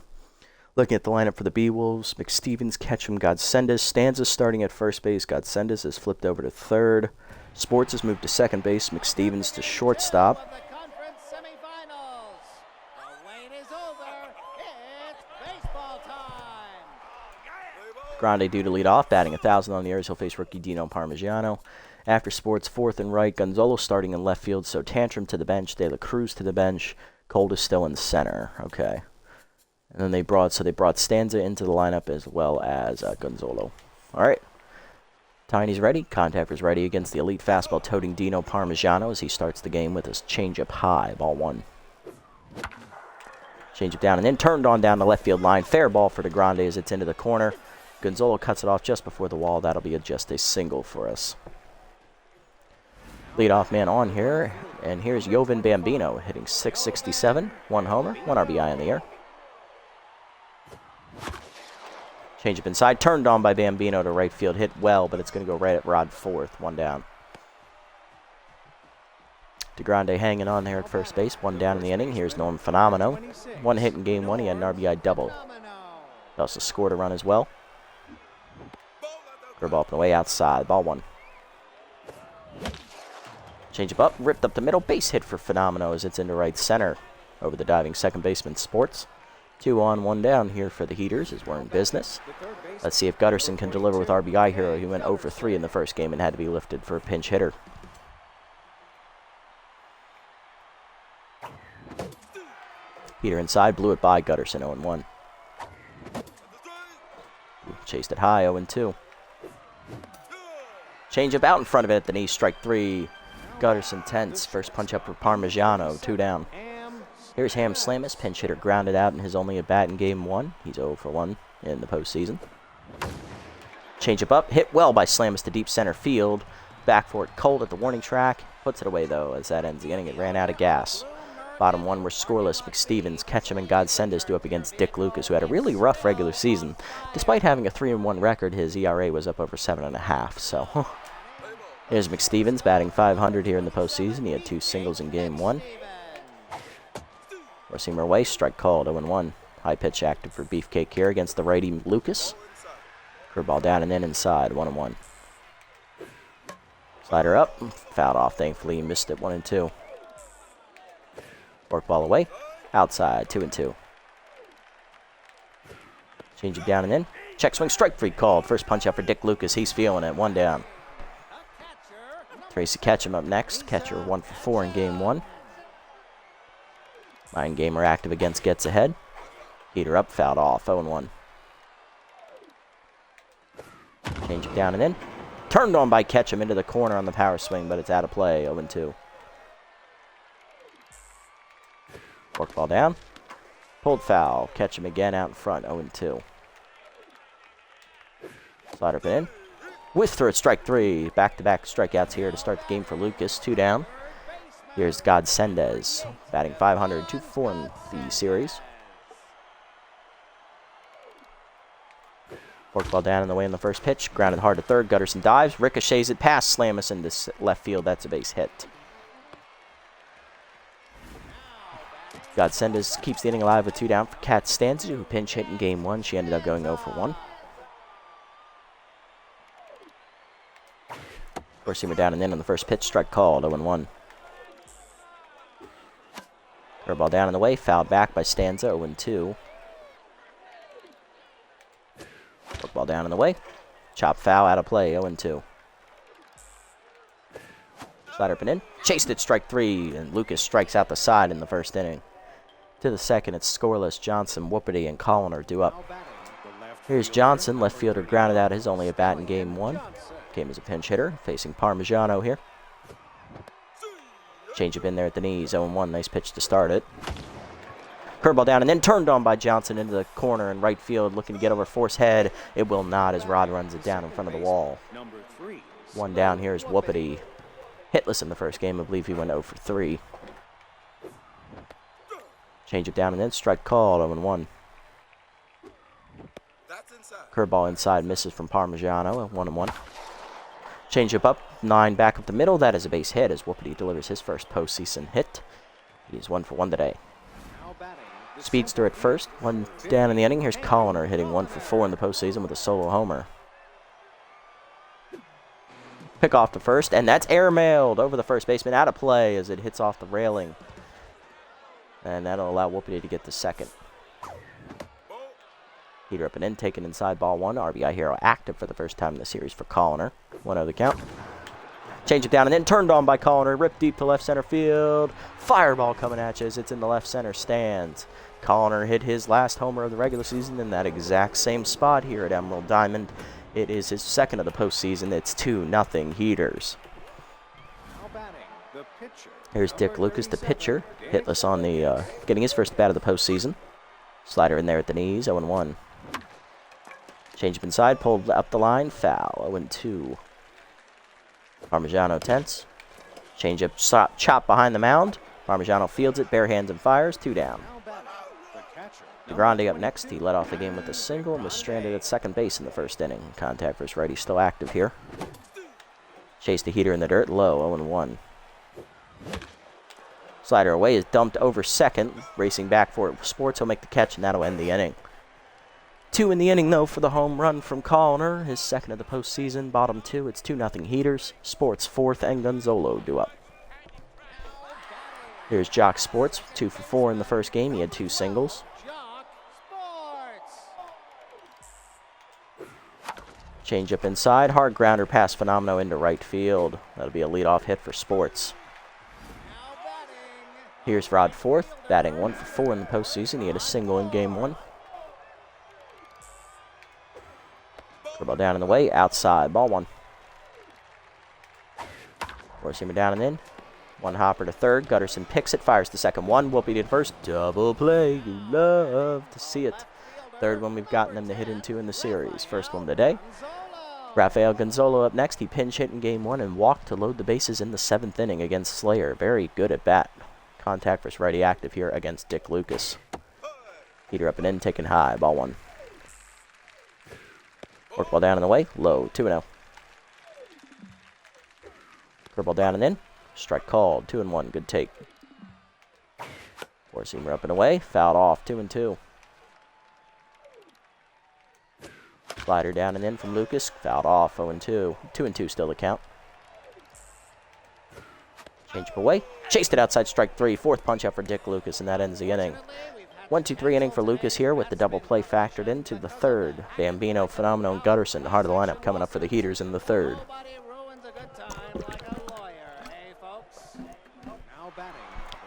Looking at the lineup for the Beewolves, McStevens, Ketchum, Godsendas. Stanza starting at first base. Godsendas is flipped over to third. Sports has moved to second base. McStevens to shortstop. Grande due to lead off, batting 1,000 on the years. He'll face rookie Dino Parmigiano. After Sports, fourth and right. Gonzalo starting in left field, so Tantrum to the bench. De La Cruz to the bench. Cold is still in center. Okay. And then they brought Stanza into the lineup as well as Gonzalo. All right. Tiny's ready. Contactor's ready against the elite fastball-toting Dino Parmigiano as he starts the game with his changeup high. Ball 1. Changeup down and in. Turned on down the left field line. Fair ball for DeGrande as it's into the corner. Gonzalo cuts it off just before the wall. That'll be just a single for us. Leadoff man on here. And here's Jovan Bambino hitting .667. 1 homer, 1 RBI in the air. Changeup inside. Turned on by Bambino to right field. Hit well, but it's going to go right at Rod fourth. 1 down. DeGrande hanging on there at first base. 1 down in the inning. Here's Norm Phenomenal. 1 hit in game 1. He had an RBI double. He also scored a run as well. Curveball up and away outside. Ball 1. Change up, ripped up the middle. Base hit for Phenomenal as it's into right center over the diving second baseman Sports. 2 on, 1 down here for the Heaters as we're in business. Let's see if Gutterson can deliver with RBI Hero. He went 0 for 3 in the first game and had to be lifted for a pinch hitter. Heater inside, blew it by Gutterson, 0-1. Chased it high, 0-2. Change up out in front of it at the knee, strike 3. Gutterson tense. First punch up for Parmigiano, 2 down. Here's Ham Slamus, pinch hitter, grounded out in his only at bat in game 1. He's 0 for 1 in the postseason. Change up, hit well by Slamus to deep center field. Back for it, cold at the warning track. Puts it away though as that ends the inning. It ran out of gas. Bottom 1 were scoreless. McStevens, Ketchum, and Godsendis do up against Dick Lucas, who had a really rough regular season. Despite having a 3-1 record, his ERA was up over 7.5. So here's McStevens batting .500 here in the postseason. He had 2 singles in game 1. Rosemer away, strike called, 0-1. High pitch active for Beefcake here against the righty Lucas. Curveball down and in inside, 1-1. Slider up, fouled off, thankfully he missed it, 1-2. Forkball away, outside, 2-2. Change it down and in. Check swing, strike 3 called. First punch out for Dick Lucas, he's feeling it, 1 down. Tracy Ketchum up next, catcher 1 for 4 in game 1. Mind Gamer active against Gets Ahead. Heater up, fouled off, 0-1. Change it down and in. Turned on by Ketchum into the corner on the power swing, but it's out of play, 0-2. Forkball down. Pulled foul. Ketchum again out in front, 0-2. Slider up and in. Whiff through it, strike 3. Back-to-back strikeouts here to start the game for Lucas, 2 down. Here's Godsendis, batting .500, 2 for 4 in the series. Forkball down in the way in the first pitch. Grounded hard to third. Gutterson dives. Ricochets it past Slamus into left field. That's a base hit. Godsendis keeps the inning alive with 2 down for Kat Stanzi, who pinch hit in game 1. She ended up going 0 for 1. Rosemer down and in on the first pitch. Strike called, 0-1. Curveball down in the way, fouled back by Stanza, 0-2. Ball down in the way. Chop foul, out of play, 0-2. Slider up and in. Chased it, strike 3, and Lucas strikes out the side in the first inning. To the second, it's scoreless. Johnson, Whoopity, and Collin are due up. Here's Johnson, left fielder, grounded out his only at bat in game 1. Came as a pinch hitter, facing Parmigiano here. Change up in there at the knees, 0-1. Nice pitch to start it. Curveball down and then turned on by Johnson into the corner in right field, looking to get over Force head. It will not as Rod runs it down in front of the wall. 1 down here is Whoopity. Hitless in the first game. I believe he went 0 for 3. Change it down and then strike called, 0-1. Curveball inside, misses from Parmigiano, 1-1. Change up, 9 back up the middle. That is a base hit as Whoopity delivers his first postseason hit. He's 1 for 1 today. Speedster at first, 1 down in the inning. Here's Colliner hitting 1 for 4 in the postseason with a solo homer. Pick off the first, and that's airmailed over the first baseman, out of play as it hits off the railing. And that'll allow Whoopity to get the second. Heater up and in, taken inside, ball 1. RBI Hero active for the first time in the series for Colliner. 1-0 the count. Change it down and then turned on by Colliner. Ripped deep to left center field. Fireball coming at you as it's in the left center stands. Colliner hit his last homer of the regular season in that exact same spot here at Emerald Diamond. It is his second of the postseason. It's 2-0 Heaters. Here's Dick Lucas, the pitcher. Hitless on the, getting his first bat of the postseason. Slider in there at the knees, 0-1. Change up inside, pulled up the line, foul, 0-2. Parmigiano tense. Change up, chop behind the mound. Parmigiano fields it, bare hands and fires, 2 down. DeGrande up next. He led off the game with a single and was stranded at second base in the first inning. Contact for his righty still active here. Chased the heater in the dirt, low, 0-1. Slider away is dumped over second. Racing back for it. Sports will make the catch, and that'll end the inning. 2 in the inning, though, for the home run from Connor, his second of the postseason. Bottom 2, it's 2-0 Heaters. Sports 4th and Gonzalo due up. Here's Jock Sports, 2 for 4 in the first game. He had 2 singles. Change up inside, hard grounder pass Phenomeno into right field. That'll be a leadoff hit for Sports. Here's Rod 4th, batting 1 for 4 in the postseason. He had a single in game 1. Ball down in the way, outside, ball 1. Four-seamer down and in. 1 hopper to third. Gutterson picks it, fires the second one. Whoopi to first. Double play, you love to see it. Third one we've gotten them to hit into in the series. First one today. Rafael Gonzalo up next. He pinch hit in game 1 and walked to load the bases in the 7th inning against Slayer. Very good at bat. Contact versus righty active here against Dick Lucas. Heater up and in, taken high, ball 1. Work ball down and away, low, 2-0. Curveball down and in, strike called, 2-1, good take. Four-seamer up and away, fouled off, 2-2. Slider down and in from Lucas, fouled off, 0-2. 2-2 still the count. Change up away, chased it outside, strike 3. 4th punch out for Dick Lucas, and that ends the inning. 1-2-3 inning for Lucas here with the double play factored into the 3rd. Bambino, Phenomeno, and Gutterson, the heart of the lineup, coming up for the Heaters in the 3rd.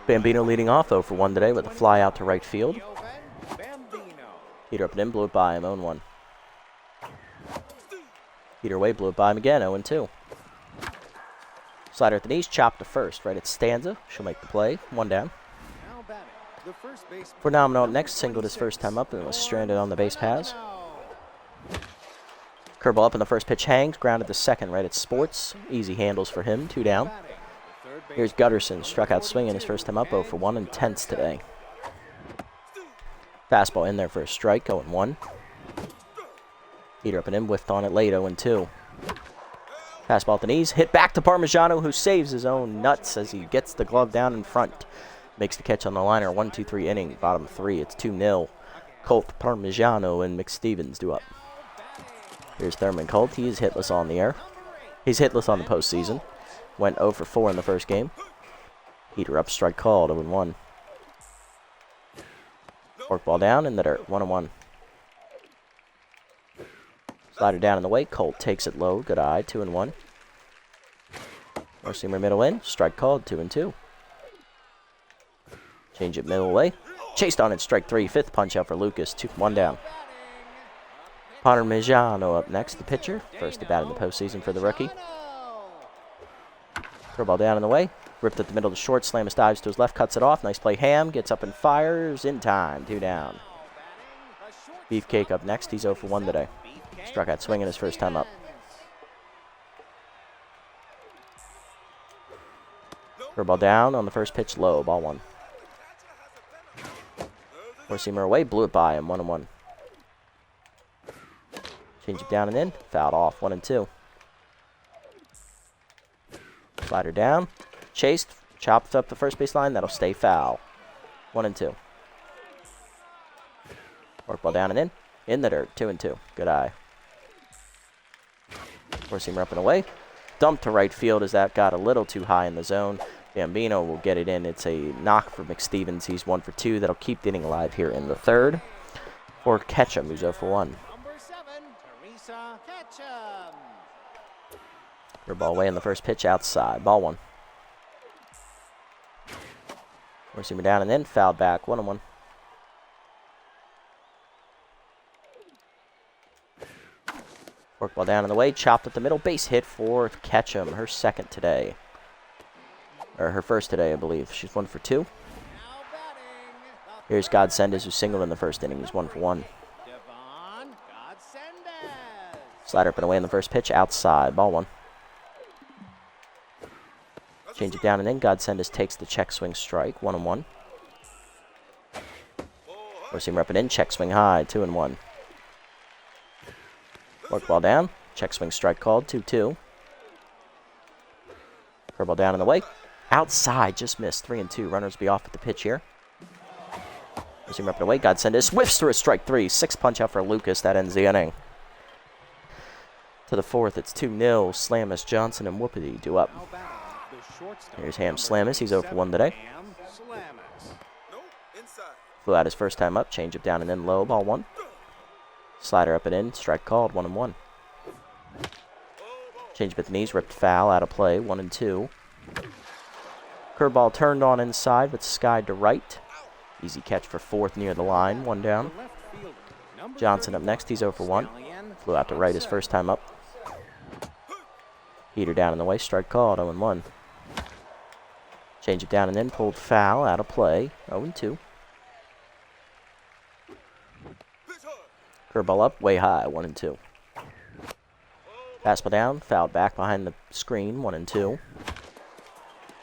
Bambino leading off 0 for 1 today with a fly out to right field. Heater up and in, blew it by him, 0-1. Heater away, blew it by him again, 0-2. Slider at the knees, chopped to first, right at Stanza. She'll make the play, 1 down. Phenomeno up next, singled his first time up and was stranded on the base paths. Curveball up in the first pitch hangs, grounded to second right at Sports. Easy handles for him, 2 down. Here's Gutterson, struck out swinging his first time up, 0 for 1, intense today. Fastball in there for a strike, 0-1. Heater up and in, whiffed on it late, 0-2. Fastball at the knees, hit back to Parmigiano, who saves his own nuts as he gets the glove down in front. Makes the catch on the liner, 1-2-3 inning, bottom 3, it's 2-0. Colt, Parmigiano, and McStevens due up. Here's Thurman Colt, he is hitless on the air. He's hitless on the postseason. Went 0 for 4 in the first game. Heater up, strike called, 0-1. Fork ball down in the dirt, 1-1. Slider down in the way, Colt takes it low, good eye, 2-1. Four-seamer middle in, strike called, 2-2. Change it middle away. Chased on it, strike 3. 5th punch out for Lucas. 1 down. Parmigiano up next, the pitcher. First at bat in the postseason for the rookie. Curveball down in the way. Ripped at the middle of the short. Slamus dives to his left, cuts it off. Nice play. Ham gets up and fires in time. 2 down. Beefcake up next. He's 0 for 1 today. Struck out swinging his first time up. Curveball down on the first pitch, low. Ball 1. Four-seamer away, blew it by him, 1-1. Change it down and in, fouled off, 1-2. Slider down, chased, chopped up the first baseline, that'll stay foul. 1-2. Work ball down and in the dirt, 2-2. Good eye. Four-seamer up and away. Dumped to right field as that got a little too high in the zone. Bambino will get it in. It's a knock for McStevens. He's 1 for 2. That'll keep the inning alive here in the 3rd. For Ketchum, who's 0 for 1. Ball away in the first pitch, outside. Ball 1. Four-seamer down and in, fouled back, 1-1. Work ball down in the way, chopped at the middle, base hit for Ketchum, her second today. Or her first today, I believe. She's 1 for 2. Here's Godsendes, who singled in the first inning. He's 1 for 1. Slider up and away in the first pitch, outside. Ball 1. Change it down and in. Godsendes takes the check swing strike, 1-1. Four-seamer up and in, check swing high, 2-1. Work ball down, check swing strike called, 2-2. Curveball down in the way. Outside, just missed, 3-2. Runners be off at the pitch here. Seamer up and away. Godsend whiffs through a strike 3. 6 punch out for Lucas. That ends the inning. To the fourth, it's 2-0. Slamus, Johnson, and Whoopity due up. Here's Ham Slamus. He's 0 for 1 today. Flew out his first time up. Change up down and in low. Ball 1. Slider up and in. Strike called. 1-1. Change up at the knees. Ripped foul. Out of play. 1-2. Curveball turned on inside, but skied to right. Easy catch for fourth near the line. 1 down. Johnson up next. He's 0 for 1. Flew out to right his first time up. Heater down in the way. Strike called. 0-1. Change it down and in. Pulled foul. Out of play. 0-2. Curveball up. Way high. 1-2. Fastball down. Fouled back behind the screen. 1-2.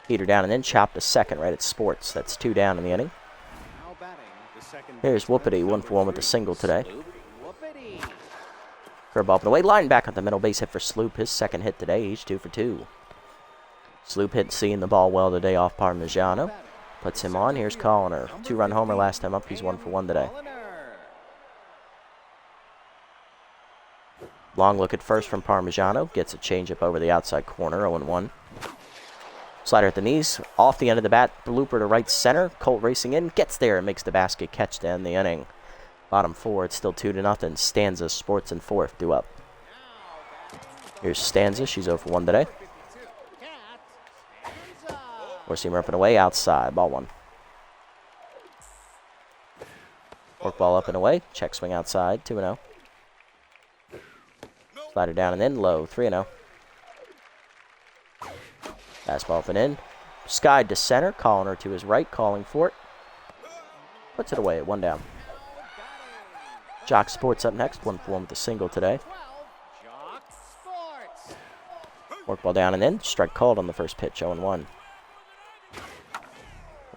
Heater down and in. Chopped to second right at Sports. That's 2 down in the inning. Here's Whoopity. 1 for 1 with a single today. Curveball up and away. Line back at the middle. Base hit for Sloop. His second hit today. He's 2 for 2. Sloop hit seeing the ball well today off Parmigiano. Puts him on. Here's Colliner. 2-run homer last time up. He's 1 for 1 today. Long look at first from Parmigiano. Gets a changeup over the outside corner. 0-1. Slider at the knees. Off the end of the bat. Blooper to right center. Colt racing in. Gets there and makes the basket catch to end the inning. Bottom 4. It's still 2-0. Stanza, Sports, and fourth due up. Here's Stanza. She's 0 for 1 today. Seamer up and away. Outside. Ball 1. Work ball up and away. Check swing outside. 2-0. Slider down and in. Low. 3-0. Fastball up and in. Skied to center. Colliner to his right. Calling for it. Puts it away at 1 down. Jock Sports up next. 1 for 1 with a single today. Work ball down and in. Strike called on the first pitch. 0-1.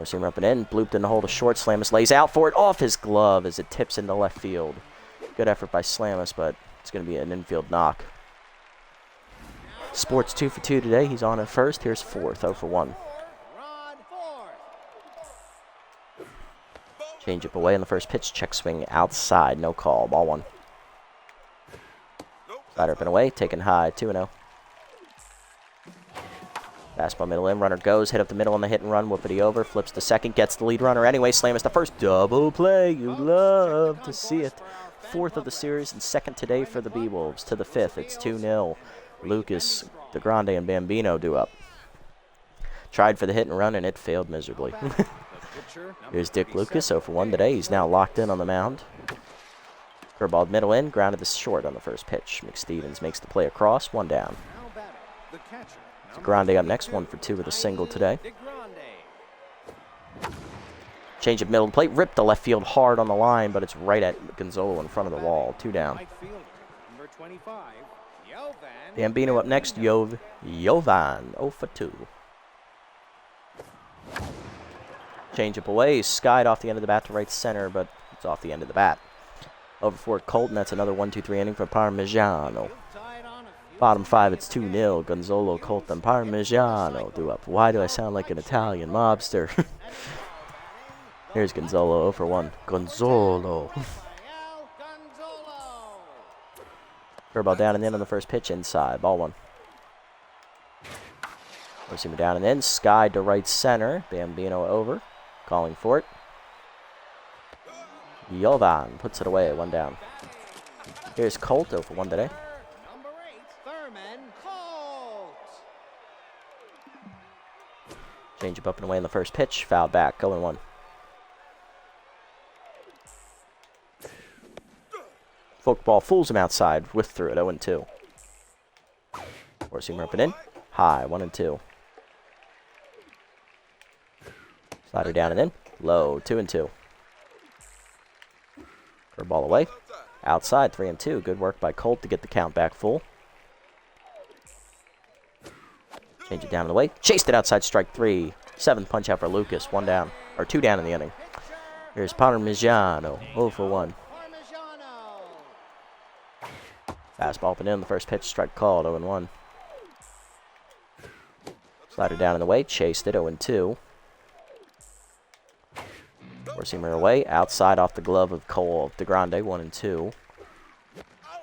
Seamer up and in. Blooped in the hole to short. Slamus lays out for it. Off his glove as it tips into left field. Good effort by Slamus, but it's going to be an infield knock. Sports 2 for 2 today. He's on at first. Here's fourth. 0 for 1. Change up away on the first pitch. Check swing outside. No call. Ball 1. Slider up and away. Taken high. 2-0. Fastball middle in. Runner goes. Hit up the middle on the hit and run. Whoopity over. Flips to second. Gets the lead runner anyway. Slamus the first. Double play. You'd love to see it. Fourth of the series and second today for the Beewolves. To the fifth. It's 2-0. Lucas, DeGrande, and Bambino due up. Tried for the hit and run, and it failed miserably. Here's Dick Lucas, 0 for 1 today. He's now locked in on the mound. Curveball middle in, grounded this short on the first pitch. McStevens makes the play across, 1 down. DeGrande up next, 1 for 2 with a single today. Change of middle of the plate, ripped the left field hard on the line, but it's right at Gonzalo in front of the wall, 2 down. Bambino up next, Jovan, 0 for 2. Change up away, skied off the end of the bat to right center, but it's off the end of the bat. Over for Colton, that's another 1-2-3 inning for Parmigiano. Bottom 5, it's 2-0. Gonzalo, Colton, Parmigiano due up. Why do I sound like an Italian mobster? Here's Gonzalo, 0 for 1. Gonzalo. Curveball down and in on the first pitch, inside. Ball 1. Seamer down and in. Skied to right center. Bambino over. Calling for it. Jovan puts it away, 1 down. Here's Colt, 0 for 1 today. Change up and away in the first pitch. Foul back, 0-1. Forkball fools him outside. Whiff through it, 0-2. Seamer up and in. High, 1-2. Slider down and in. Low, 2-2. Curveball away. Outside, 3-2. Good work by Colt to get the count back full. Change it down and away. Chased it outside, strike 3. 7th punch out for Lucas. 1 down. Or 2 down in the inning. Here's Parmigiano. 0 for 1. Fastball up and in the first pitch. Strike called. 0-1. Slider down and away. Chased it. 0-2. Four-seamer away, outside off the glove of Cole DeGrande, 1-2.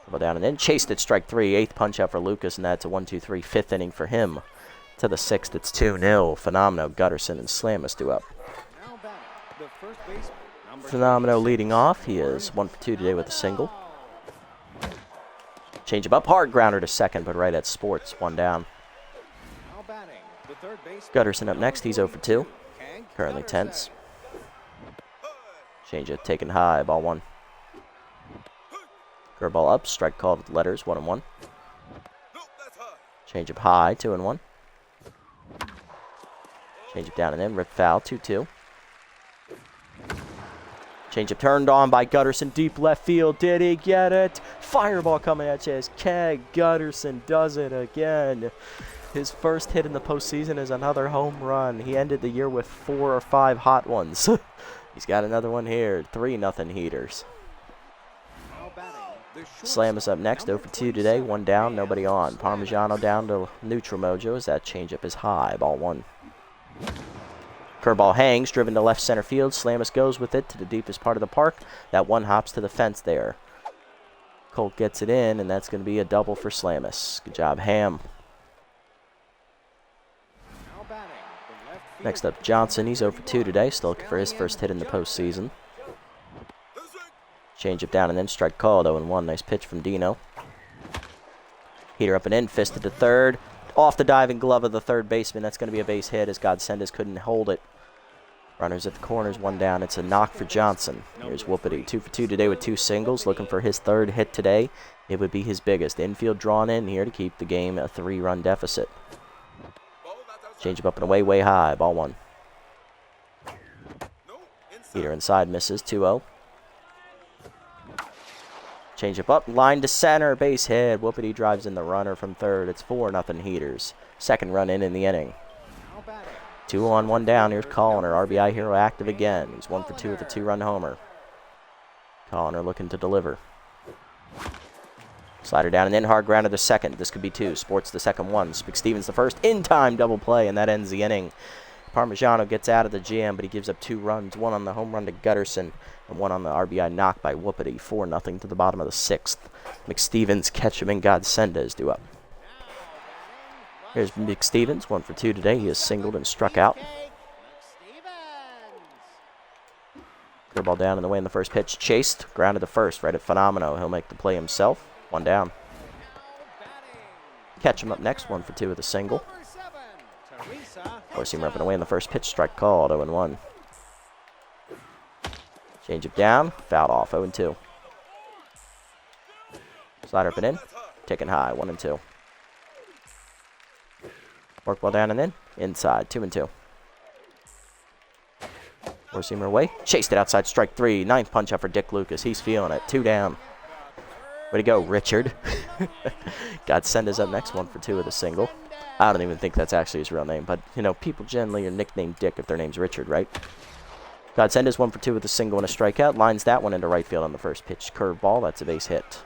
Double down and in, chased at strike 3, 8th punch out for Lucas, and that's a 1-2-3, 5th inning for him. To the 6th, it's 2-0. Phenomenal, Gutterson, and Slamus do up. Phenomenal leading off. He is 1 for 2 today with a single. Change him up, hard grounder to second, but right at Sports, 1 down. Gutterson up next, he's 0 for 2. Currently tense. Change it, taken high, ball 1. Curveball up, strike called with letters, 1-1. Change up high, 2-1. Change up down and in, rip foul, 2-2. Change up turned on by Gutterson, deep left field. Did he get it? Fireball coming at you as Keg Gutterson does it again. His first hit in the postseason is another home run. He ended the year with 4 or 5 hot ones. He's got another one here, 3-0 Heaters. Slam is up next, 0 for 2 today, 1 down, nobody on. Parmigiano down to neutral mojo as that changeup is high, ball 1. Curveball hangs, driven to left center field. Slamus goes with it to the deepest part of the park. That one hops to the fence there. Colt gets it in, and that's going to be a double for Slamus. Good job, Ham. Next up, Johnson. He's 0 for 2 today, still looking for his first hit in the postseason. Change up down and then strike called, 0-1. Nice pitch from Dino. Heater up and in, fisted to third. Off the diving glove of the third baseman. That's going to be a base hit as Godsendas couldn't hold it. Runners at the corners, 1 down. It's a knock for Johnson. Here's Whoopity, 2 for 2 today with 2 singles. Looking for his 3rd hit today. It would be his biggest. Infield drawn in here to keep the game a 3-run deficit. Change up and away, way high. Ball 1. Heater inside, misses, 2-0. Change up, line to center, base hit. Whoopity drives in the runner from third. It's 4-0 Heaters. Second run in the inning. 2 on, 1 down. Here's Colliner, RBI hero active again. He's 1 for 2 with a 2-run homer. Colliner looking to deliver. Slider down and then hard grounder to second. This could be 2. Sports the second 1. McStevens the first. In time double play, and that ends the inning. Parmigiano gets out of the jam, but he gives up 2 runs. 1 on the home run to Gutterson, and 1 on the RBI knock by Whoopity. 4-0 to the bottom of the 6th. McStevens, Ketchum, and Godsendas do up. Here's McStevens, 1 for 2 today. He has singled and struck out. Curveball down in the way in the first pitch. Chased, grounded to first, right at Phenomenal. He'll make the play himself. 1 down. Ketchum up next, 1 for 2 with a single. Four-seamer up and away in the first pitch. Strike called, 0-1. Change up down, fouled off, 0-2. Slider up and in, taken high, 1-2. Work ball down and in, inside, 2-2. Four-seamer away, chased it outside, strike 3. 9th punch up for Dick Lucas, he's feeling it, 2 down. Way to go, Richard. Godsendas up next, 1 for 2 with a single. I don't even think that's actually his real name, but, you know, people generally are nicknamed Dick if their name's Richard, right? Godsendas 1 for 2 with a single and a strikeout. Lines that one into right field on the first pitch. Curveball, that's a base hit.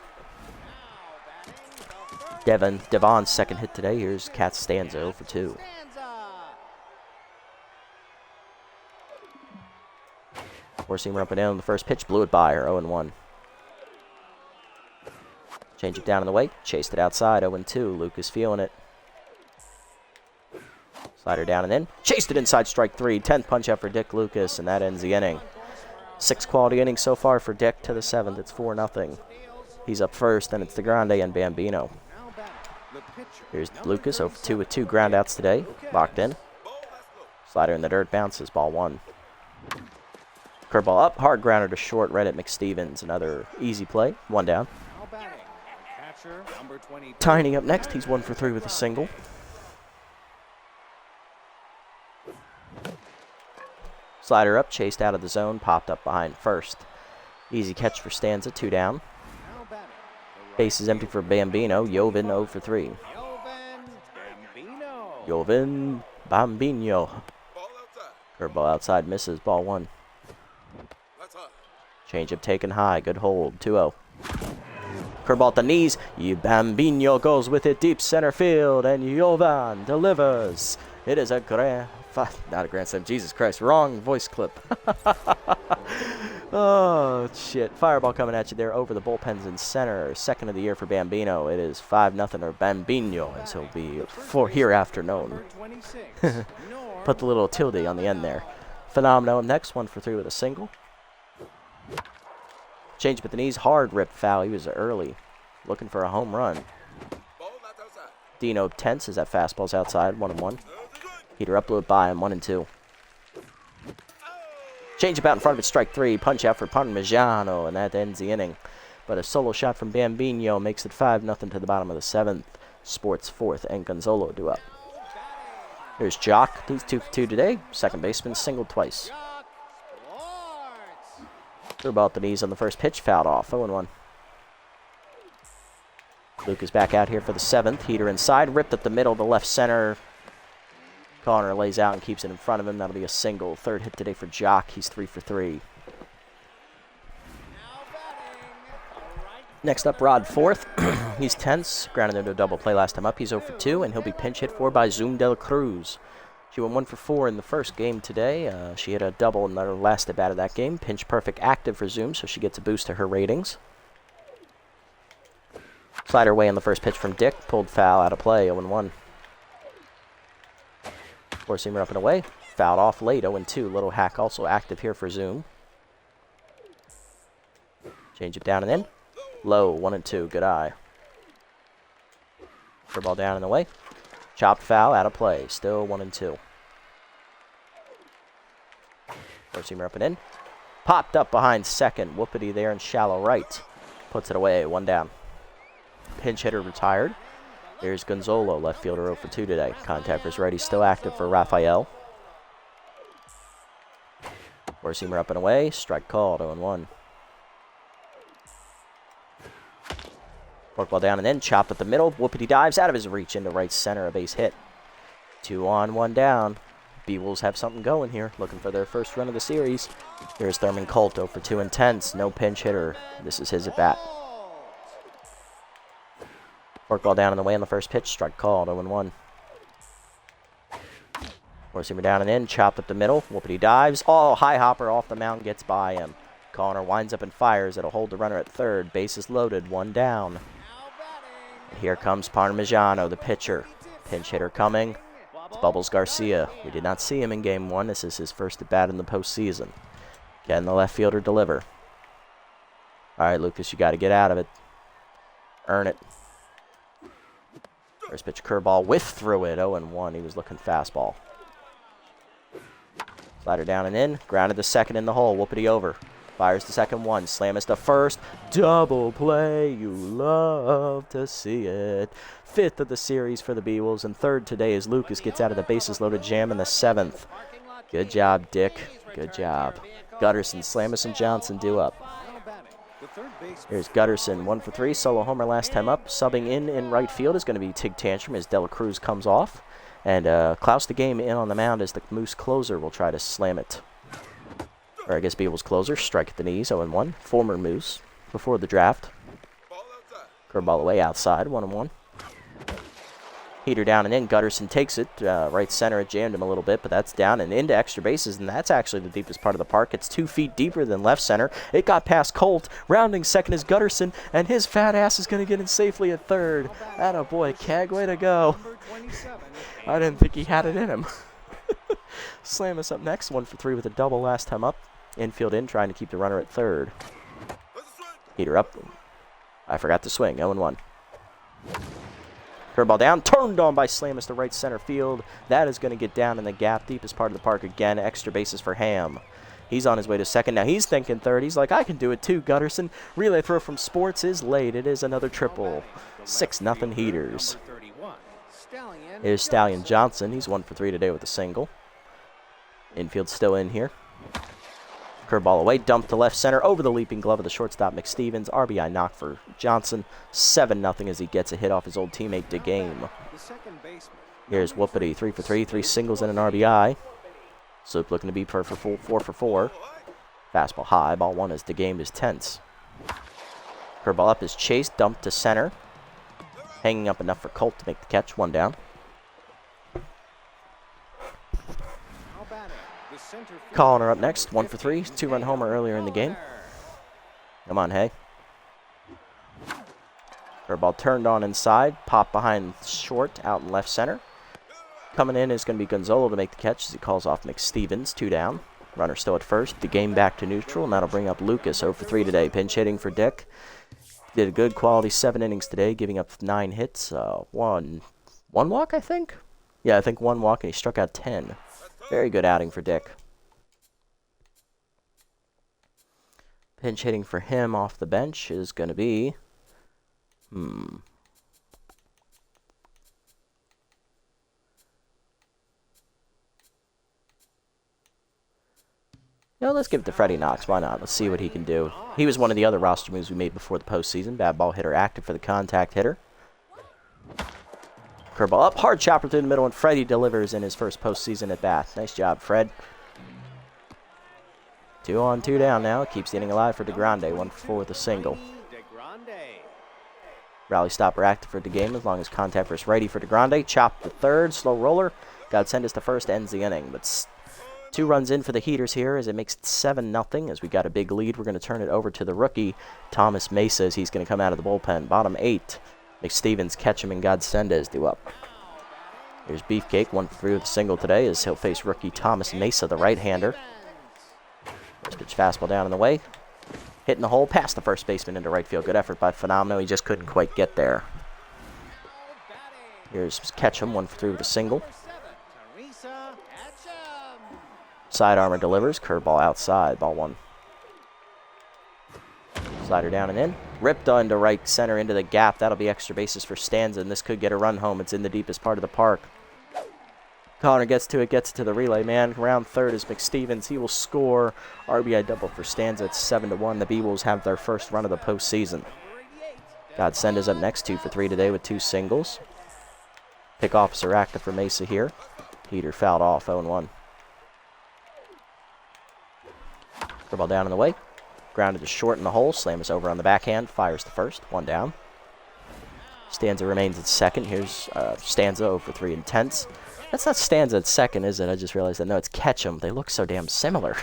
Devon's second hit today. Here's Costanza 0 for 2. Four-seamer up and down on the first pitch. Blew it by her, 0-1. Change it down in the way. Chased it outside, 0-2. Lucas feeling it. Slider down and in. Chased it inside, strike 3. 10th punch out for Dick Lucas, and that ends the inning. 6 quality innings so far for Dick to the 7th. It's 4-0. He's up first, and it's the Grande and Bambino. Here's Lucas, 0 for 2 with 2 groundouts today. Locked in. Slider in the dirt, bounces, ball 1. Curveball up, hard grounder to short, right at McStevens. Another easy play, 1 down. Tiny up next, he's 1 for 3 with a single. Slider up, chased out of the zone, popped up behind first. Easy catch for Stanza, 2 down. Base is empty for Bambino. Joven 0 for 3. Joven Bambino. Curveball outside, misses, ball 1. Changeup taken high, good hold, 2-0. Curveball at the knees. Bambino goes with it deep center field, and Jovan delivers. It is a grand Not a grand slam. Jesus Christ. Wrong voice clip. Oh, shit. Fireball coming at you there over the bullpens in center. Second of the year for Bambino. It is 5-0, or Bambino, as he'll be hereafter known. Put the little tilde on the end there. Phenomenal. Next, 1 for 3 with a single. Change with the knees. Hard rip foul. He was early. Looking for a home run. Dino tense as that fastball's outside. 1-1. Heater up, blew it by him. 1-2. Change about in front of it. Strike 3. Punch out for Parmigiano, and that ends the inning. But a solo shot from Bambino makes it 5-0 to the bottom of the 7th. Sports 4th, and Gonzalo do up. Here's Jock. He's 2 for 2 today. Second baseman singled twice. Threw ball at the knees on the first pitch. Fouled off. 0-1. Luke is back out here for the 7th. Heater inside. Ripped up the middle to left center. Connor lays out and keeps it in front of him. That'll be a single. Third hit today for Jock. He's 3 for 3. Next up, Rod 4th. He's tense. Grounded into a double play last time up. He's 0 for 2, and he'll be pinch hit for by Zoom Del Cruz. She went 1 for 4 in the first game today. She hit a double in her last at bat of that game. Pinch perfect active for Zoom, so she gets a boost to her ratings. Slider away on the first pitch from Dick. Pulled foul out of play. 0-1. Four-seamer up and away. Fouled off late. 0-2. Little hack also active here for Zoom. Change it down and in. Low. 1-2. Good eye. Curveball down and away. Chopped foul out of play. Still 1-2. Four-seamer up and in. Popped up behind second. Whoopity there in shallow right. Puts it away. 1 down. Pinch hitter retired. Here's Gonzalo, left fielder 0 for 2 today. Contact versus righty still active for Rafael. Four-seamer up and away. Strike called. 0-1. Forkball down and in. Chopped at the middle. Whoopity dives out of his reach into right center. A base hit. 2 on, 1 down. Beewolves have something going here. Looking for their first run of the series. Here's Thurman Colt 0 for 2 intense. No pinch hitter. This is his at bat. Forkball down and away on the first pitch. Strike called. 0-1. Four-seamer down and in. Chopped up the middle. Whoopity dives. Oh, high hopper off the mound. Gets by him. Connor winds up and fires. It'll hold the runner at third. Bases loaded. 1 down. Here comes Parmigiano, the pitcher. Pinch hitter coming. It's Bubbles Garcia. We did not see him in game 1. This is his first at bat in the postseason. Can the left fielder deliver? All right, Lucas, you got to get out of it. Earn it. First pitch curveball, whiff through it. 0-1. He was looking fastball. Slider down and in. Grounded the second in the hole. Whoopity over. Fires the second one. Slam is the first. Double play. You love to see it. 5th of the series for the Beewolves. And 3rd today as Lucas gets out of the bases loaded jam in the 7th. Good job, Dick. Good job. Gutterson, Slamis, and Johnson do up. Here's Gutterson, 1 for 3, solo homer last time up. Subbing in right field is going to be Tig Tantrum as Dela Cruz comes off. And Klaus the game in on the mound as the Moose closer will try to slam it. Or I guess Beewolves closer, strike at the knees, 0-1. Former Moose before the draft. Curveball away outside, 1-1. Heater down and in. Gutterson takes it. Right center, it jammed him a little bit, but that's down and into extra bases, and that's actually the deepest part of the park. It's 2 feet deeper than left center. It got past Colt. Rounding second is Gutterson, and his fat ass is going to get in safely at third. Attaboy, Cag, way to go. I didn't think he had it in him. Slam us up next. 1 for 3 with a double last time up. Infield in, trying to keep the runner at third. Heater up. I forgot to swing. 0-1. Curveball down, turned on by Slamis to right center field. That is going to get down in the gap, deepest part of the park again. Extra bases for Ham. He's on his way to second. Now he's thinking third. He's like, I can do it too, Gutterson. Relay throw from Sports is late. It is another triple. 6-0 Heaters. Here's Stallion Johnson. He's 1 for 3 today with a single. Infield still in here. Curveball away, dumped to left center over the leaping glove of the shortstop McStevens. RBI knock for Johnson. 7-0 as he gets a hit off his old teammate DeGame. Here's Whoopity, 3 for 3, 3 singles and an RBI. Sloop looking to be for 4 for 4. Fastball high, ball 1 as DeGame is tense. Curveball up is chased, dumped to center. Hanging up enough for Colt to make the catch, 1 down. center field. Calliner up next, 1 for 3, 2-run homer earlier in the game. Come on, Hay. Curveball turned on inside, pop behind short, out in left center. Coming in is going to be Gonzalo to make the catch as he calls off McStevens, 2 down. Runner still at first. The game back to neutral, and that'll bring up Lucas, 0 for 3 today. Pinch hitting for Dick. Did a good quality 7 innings today, giving up 9 hits. One walk, I think? Yeah, I think 1 walk, and he struck out 10. Very good outing for Dick. Pinch hitting for him off the bench is going to be... No, let's give it to Freddie Knox. Why not? Let's see what he can do. He was one of the other roster moves we made before the postseason. Bad ball hitter active for the contact hitter. Curveball up, hard chopper through the middle, and Freddie delivers in his first postseason at bat. Nice job, Fred. 2 on, 2 down now. Keeps the inning alive for DeGrande. 1 for 4 with a single. Rally stopper active for DeGame as long as contact versus righty for DeGrande. Chop to third, slow roller. Godsend to first, ends the inning. But 2 runs in for the Heaters here as it makes it 7-0 as we got a big lead. We're going to turn it over to the rookie, Thomas Mesa, as he's going to come out of the bullpen. Bottom 8. McStevens, Ketchum, and Godsendez do up. Here's Beefcake, 1 for 3 with a single today as he'll face rookie Thomas Mesa, the right-hander. First pitch fastball down in the way. Hitting the hole past the first baseman into right field. Good effort by Phenomenal. He just couldn't quite get there. Here's Ketchum, 1 for 3 with a single. Side armor delivers. Curveball outside. Ball 1. Slider down and in. Ripped into right center into the gap. That'll be extra bases for Stanza, and this could get a run home. It's in the deepest part of the park. Connor gets it to the relay man. Round third is McStevens. He will score. RBI double for Stanza. It's 7-1. The Beewolves have their first run of the postseason. Godsend is up next, 2 for 3 today with 2 singles. Pick officer active for Mesa here. Heater fouled off, 0-1. Curveball down in the way. Grounded to short in the hole. Slam is over on the backhand. Fires to first. 1 down. Stanza remains at second. Here's Stanza 0 for 3 intense. That's not Stanza at second, is it? I just realized that. No, it's Ketchum. They look so damn similar.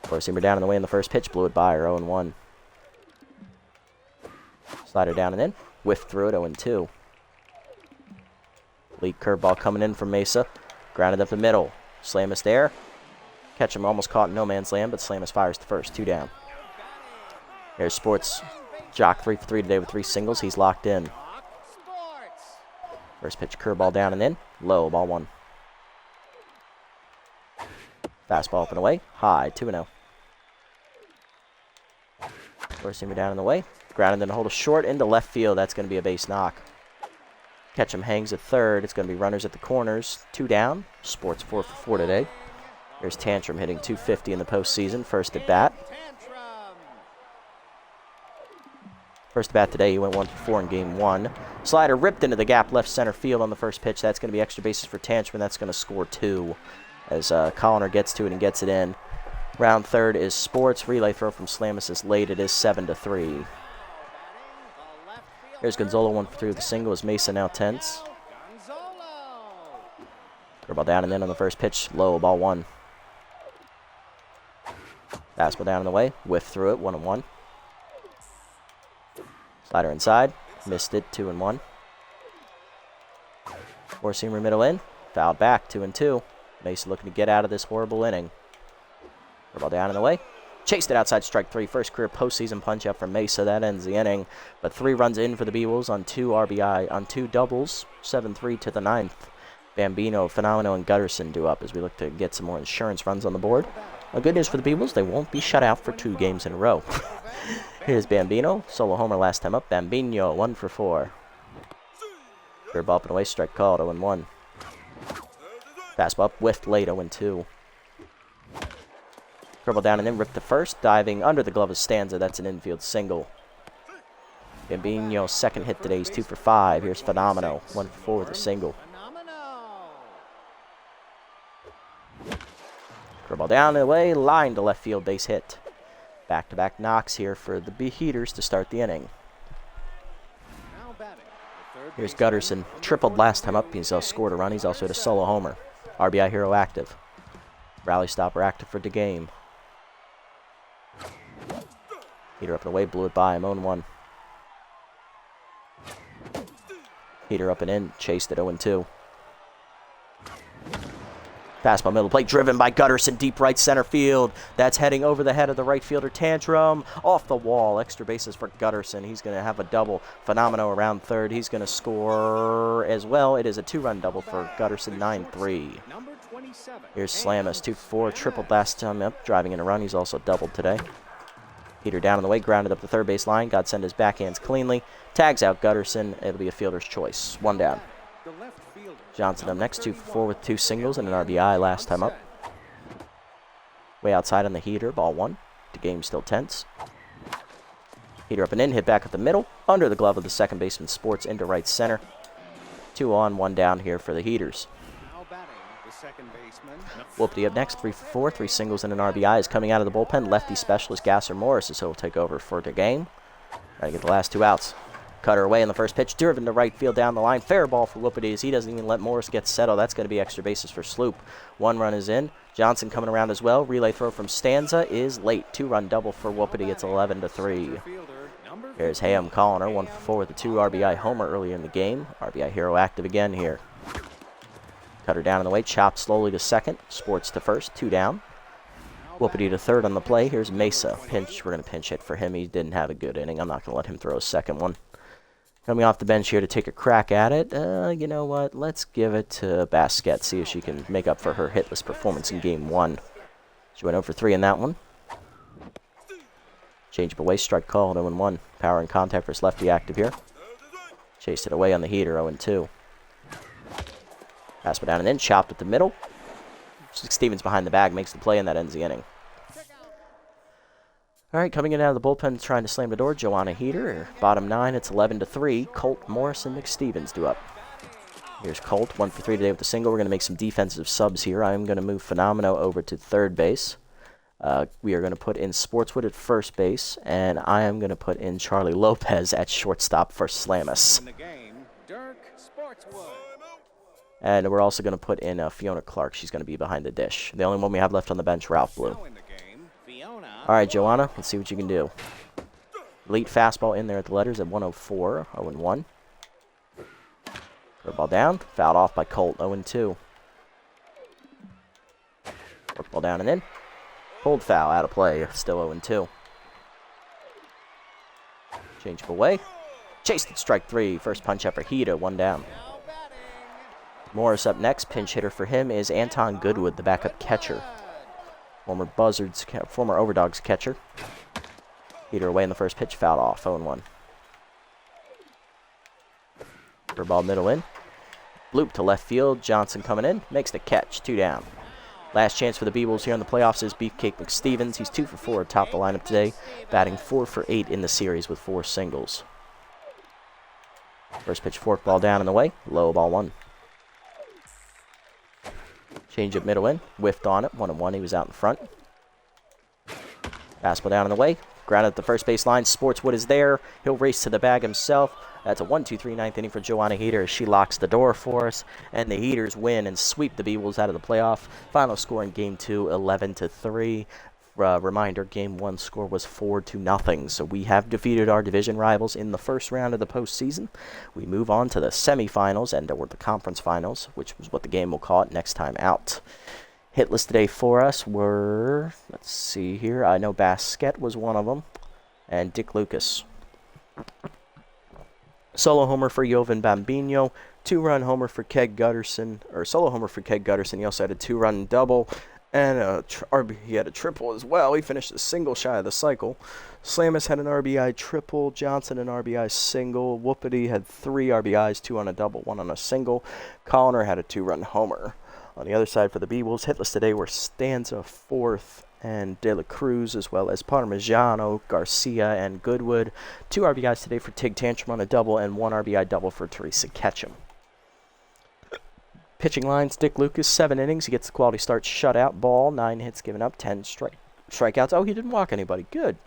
Four-seamer down in the way in the first pitch. Blew it by her, 0-1. Slider down and in. Whiff through it, 0-2. Lead curveball coming in from Mesa. Grounded up the middle. Slamus there. Ketchum almost caught in no man's land, but Slamus fires to first. 2 down. Here's Sports. Jock 3 for 3 today with 3 singles. He's locked in. First pitch curveball down and in. Low, ball 1. Fastball up and away. High, 2-0. Four-seamer down in the way. Grounded and hold a short into left field. That's going to be a base knock. Ketchum hangs at third. It's going to be runners at the corners. 2 down. Sports 4 for 4 today. Here's Tantrum hitting .250 in the postseason. First at bat. First at bat today, he went 1 for 4 in game 1. Slider ripped into the gap left center field on the first pitch. That's going to be extra bases for Tantrum, and that's going to score 2 as Connor gets to it and gets it in. Round third is Sports. Relay throw from Slamus is late. It is 7-3. Here's Gonzalo 1 for 3 with a single as Mesa now tense. Curveball down and in on the first pitch. Low, ball 1. Fastball down in the way. Whiff through it, 1-1. Slider inside. Missed it, 2-1. Four-seamer middle in. Fouled back, 2-2. Mesa looking to get out of this horrible inning. Ball down in the way. Chased it outside strike 3. First career postseason punch up from Mesa. That ends the inning. But 3 runs in for the Beewolves on 2 RBI, on 2 doubles. 7-3 to the 9th. Bambino, Phenomenal, and Gutterson do up as we look to get some more insurance runs on the board. Good news for the Beewolves, they won't be shut out for 2 games in a row. Here's Bambino. Solo homer last time up. Bambino, 1 for 4. Curveball up and away. Strike called, 0-1. Fastball up, whiffed late, 0-2. Curveball down and then ripped to first. Diving under the glove of Stanza. That's an infield single. Bambino's second hit today. He's 2 for 5. Here's Phenomenal. 1 for 4 with a single. Curveball down and away. Line to left field. Base hit. Back-to-back knocks here for the Heaters to start the inning. Here's Gutterson. Tripled last time up. He's scored a run. He's also hit a solo homer. RBI Hero active. Rally Stopper active for the game. Heater up and away, blew it by him, 0-1. Heater up and in, chased it 0-2. Fastball middle plate, driven by Gutterson, deep right center field. That's heading over the head of the right fielder, Tantrum. Off the wall, extra bases for Gutterson. He's going to have a double. Phenomeno around third. He's going to score as well. It is a 2-run double for Gutterson, 9-3. Here's Slamus, 2-4, tripled last time up, driving in a run. He's also doubled today. Heater down on the way, grounded up the third base line. Got send his backhands cleanly. Tags out Gutterson. It'll be a fielder's choice. 1 down. Johnson up next, 2-for-4 with 2 singles and an RBI last time up. Way outside on the heater, ball 1. The game's still tense. Heater up and in, hit back at the middle. Under the glove of the second baseman, Sports into right center. 2 on, 1 down here for the Heaters. Whoopty up next, 3-for-4, 3 singles and an RBI is coming out of the bullpen. Lefty specialist Gasser Morris is he'll take over for the game. Trying to get the last 2 outs. Cutter away in the first pitch, driven to right field down the line. Fair ball for Whoopity as he doesn't even let Morris get settled. That's going to be extra bases for Sloop. 1 run is in. Johnson coming around as well. Relay throw from Stanza is late. 2-run double for Whoopity. It's 11-3. Here's Hayam Colliner, 1-for-4 with a 2 RBI homer earlier in the game. RBI Hero active again here. Cutter down in the way, chopped slowly to second. Sports to first, 2 down. Whoopity to third on the play. Here's Mesa. Pinch. We're going to pinch hit for him. He didn't have a good inning. I'm not going to let him throw a second one. Coming off the bench here to take a crack at it. You know what? Let's give it to Basquette. See if she can make up for her hitless performance in Game 1. She went 0 for 3 in that one. Change up away, strike call, 0-1. Power and contact versus lefty active here. Chased it away on the heater, 0-2. Pass it down and in, chopped at the middle. Stevens behind the bag makes the play, and that ends the inning. All right, coming in out of the bullpen, trying to slam the door, Joanna Heater. Bottom 9, it's 11-3. Colt, Morris, and McStevens do up. Here's Colt, 1 for 3 today with a single. We're going to make some defensive subs here. I'm going to move Phenomeno over to third base. We are going to put in Sportswood at first base, and I am going to put in Charlie Lopez at shortstop for Slamus. And we're also going to put in Fiona Clark. She's going to be behind the dish. The only one we have left on the bench, Ralph Blue. All right, Joanna, let's see what you can do. Elite fastball in there at the letters at 104, 0-1. Curveball down, fouled off by Colt, 0-2. Workball down and in. Hold foul, out of play, still 0-2. Change up away. Chased at strike 3, first punch up for Hita, 1 down. Morris up next. Pinch hitter for him is Anton Goodwood, the backup catcher. Former Overdogs catcher. Heater away in the first pitch, fouled off, 0-1. Ball middle in. Bloop to left field. Johnson coming in. Makes the catch, 2 down. Last chance for the Beewolves here in the playoffs is Beefcake McStevens. He's 2 for 4 atop the lineup today, batting 4 for 8 in the series with 4 singles. First pitch forkball down in the way. Low ball 1. Change up middle in. Whiffed on it. 1-1. He was out in front. Fastball down in the way. Grounded at the first base line. Sportswood is there. He'll race to the bag himself. That's a 1-2-3 ninth inning for Joanna Heater as she locks the door for us. And the Heaters win and sweep the Beewolves out of the playoff. Final score in Game 2, 11-3. Reminder, Game 1 score was 4-0. So we have defeated our division rivals in the first round of the postseason. We move on to the semifinals or the conference finals, which was what the game will call it next time out. Hitless today for us were, let's see here, I know Basquette was one of them, and Dick Lucas. Solo homer for Jovan Bambino, 2-run homer for Keg Gutterson, or solo homer for Keg Gutterson. He also had a 2-run double, and he had a triple as well. He finished a single shy of the cycle. Slamus had an RBI triple, Johnson an RBI single, Whoopity had 3 RBIs, 2 on a double, 1 on a single. Colliner had a 2-run homer. On the other side for the Beewolves, hitless today were Stanza, 4th, and De La Cruz, as well as Parmigiano, Garcia, and Goodwood. 2 RBIs today for Tig Tantrum on a double, and 1 RBI double for Teresa Ketchum. Pitching lines, Dick Lucas, 7 innings. He gets the quality start, shutout, ball, 9 hits given up, 10 strikeouts. Oh, he didn't walk anybody. Good.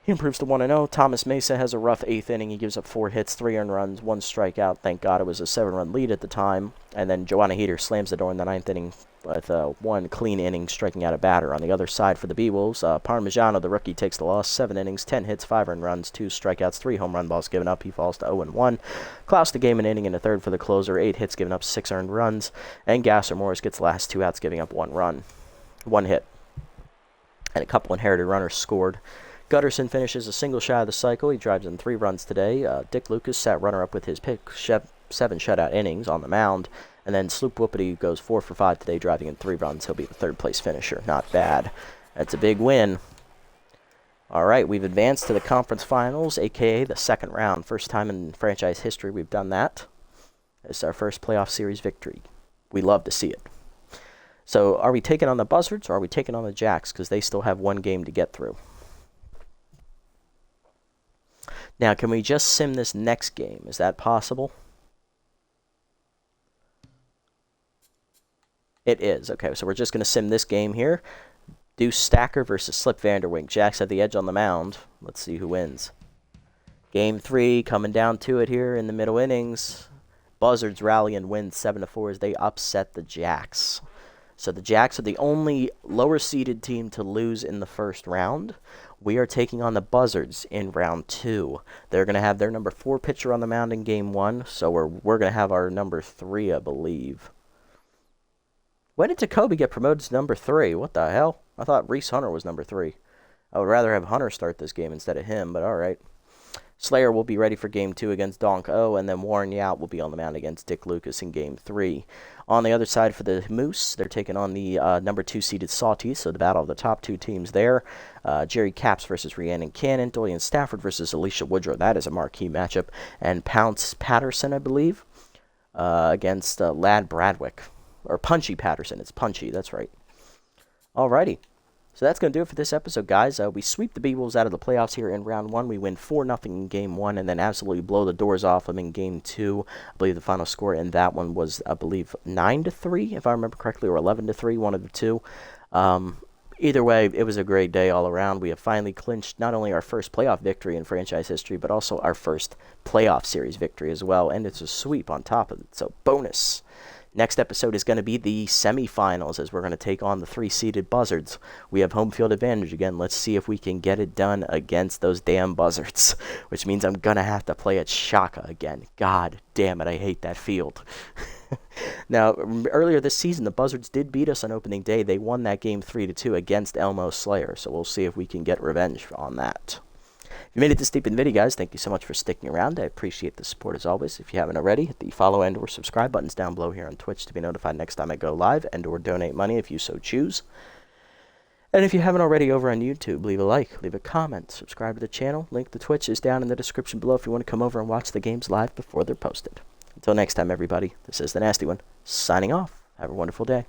He improves to 1-0. Thomas Mesa has a rough 8th inning. He gives up 4 hits, 3 earned runs, 1 strikeout. Thank God it was a 7-run lead at the time. And then Joanna Heater slams the door in the 9th inning with 1 clean inning, striking out a batter. On the other side for the Beewolves, Parmigiano, the rookie, takes the loss. 7 innings, 10 hits, 5 earned runs, 2 strikeouts, 3 home run balls given up. He falls to 0-1. Klaus the game an inning and a third for the closer. 8 hits given up, 6 earned runs. And Gasser Morris gets the last 2 outs, giving up 1 run. 1 hit. And a couple inherited runners scored. Gutterson finishes a single shy of the cycle. He drives in 3 runs today. Dick Lucas sat runner-up with his 7 shutout innings on the mound. And then Sloop Whoopity goes 4 for 5 today, driving in 3 runs. He'll be the 3rd-place finisher. Not bad. That's a big win. All right, we've advanced to the conference finals, a.k.a. the 2nd round. First time in franchise history we've done that. It's our first playoff series victory. We love to see it. So are we taking on the Buzzards or are we taking on the Jacks? Because they still have 1 game to get through. Now, can we just sim this next game? Is that possible? It is. Okay, so we're just going to sim this game here. Deuce Stacker versus Slip Vanderwink. Jacks have the edge on the mound. Let's see who wins. Game 3, coming down to it here in the middle innings. Buzzards rally and win 7-4 as they upset the Jacks. So the Jacks are the only lower-seeded team to lose in the first round. We are taking on the Buzzards in round 2. They're going to have their number 4 pitcher on the mound in game 1, so we're going to have our number 3, I believe. When did Jacoby get promoted to number 3? What the hell? I thought Reese Hunter was number 3. I would rather have Hunter start this game instead of him, but all right. Slayer will be ready for Game 2 against Donk O, and then Warren Yout will be on the mound against Dick Lucas in Game 3. On the other side for the Moose, they're taking on the number 2 seeded Salties, so the battle of the top 2 teams there. Jerry Caps versus Rhiannon Cannon, Dorian Stafford versus Alicia Woodrow. That is a marquee matchup. And Pounce Patterson, I believe, against Lad Bradwick. Or Punchy Patterson. It's Punchy, that's right. Alrighty. So that's going to do it for this episode, guys. We sweep the Beewolves out of the playoffs here in round 1. We win 4-0 in game 1 and then absolutely blow the doors off them in game 2. I believe the final score in that one was, 9-3, if I remember correctly, or 11-3, one of the two. Either way, it was a great day all around. We have finally clinched not only our first playoff victory in franchise history, but also our first playoff series victory as well. And it's a sweep on top of it, so bonus. Next episode is going to be the semifinals as we're going to take on the 3-seeded Buzzards. We have home field advantage again. Let's see if we can get it done against those damn Buzzards, which means I'm going to have to play at Shaka again. God damn it, I hate that field. Now, earlier this season, the Buzzards did beat us on opening day. They won that game 3-2 against Elmo Slayer, so we'll see if we can get revenge on that. If you made it this deep in the video, guys, thank you so much for sticking around. I appreciate the support as always. If you haven't already, hit the follow and or subscribe buttons down below here on Twitch to be notified next time I go live and or donate money if you so choose. And if you haven't already over on YouTube, leave a like, leave a comment, subscribe to the channel. Link to Twitch is down in the description below if you want to come over and watch the games live before they're posted. Until next time, everybody, this is the Nasty One, signing off. Have a wonderful day.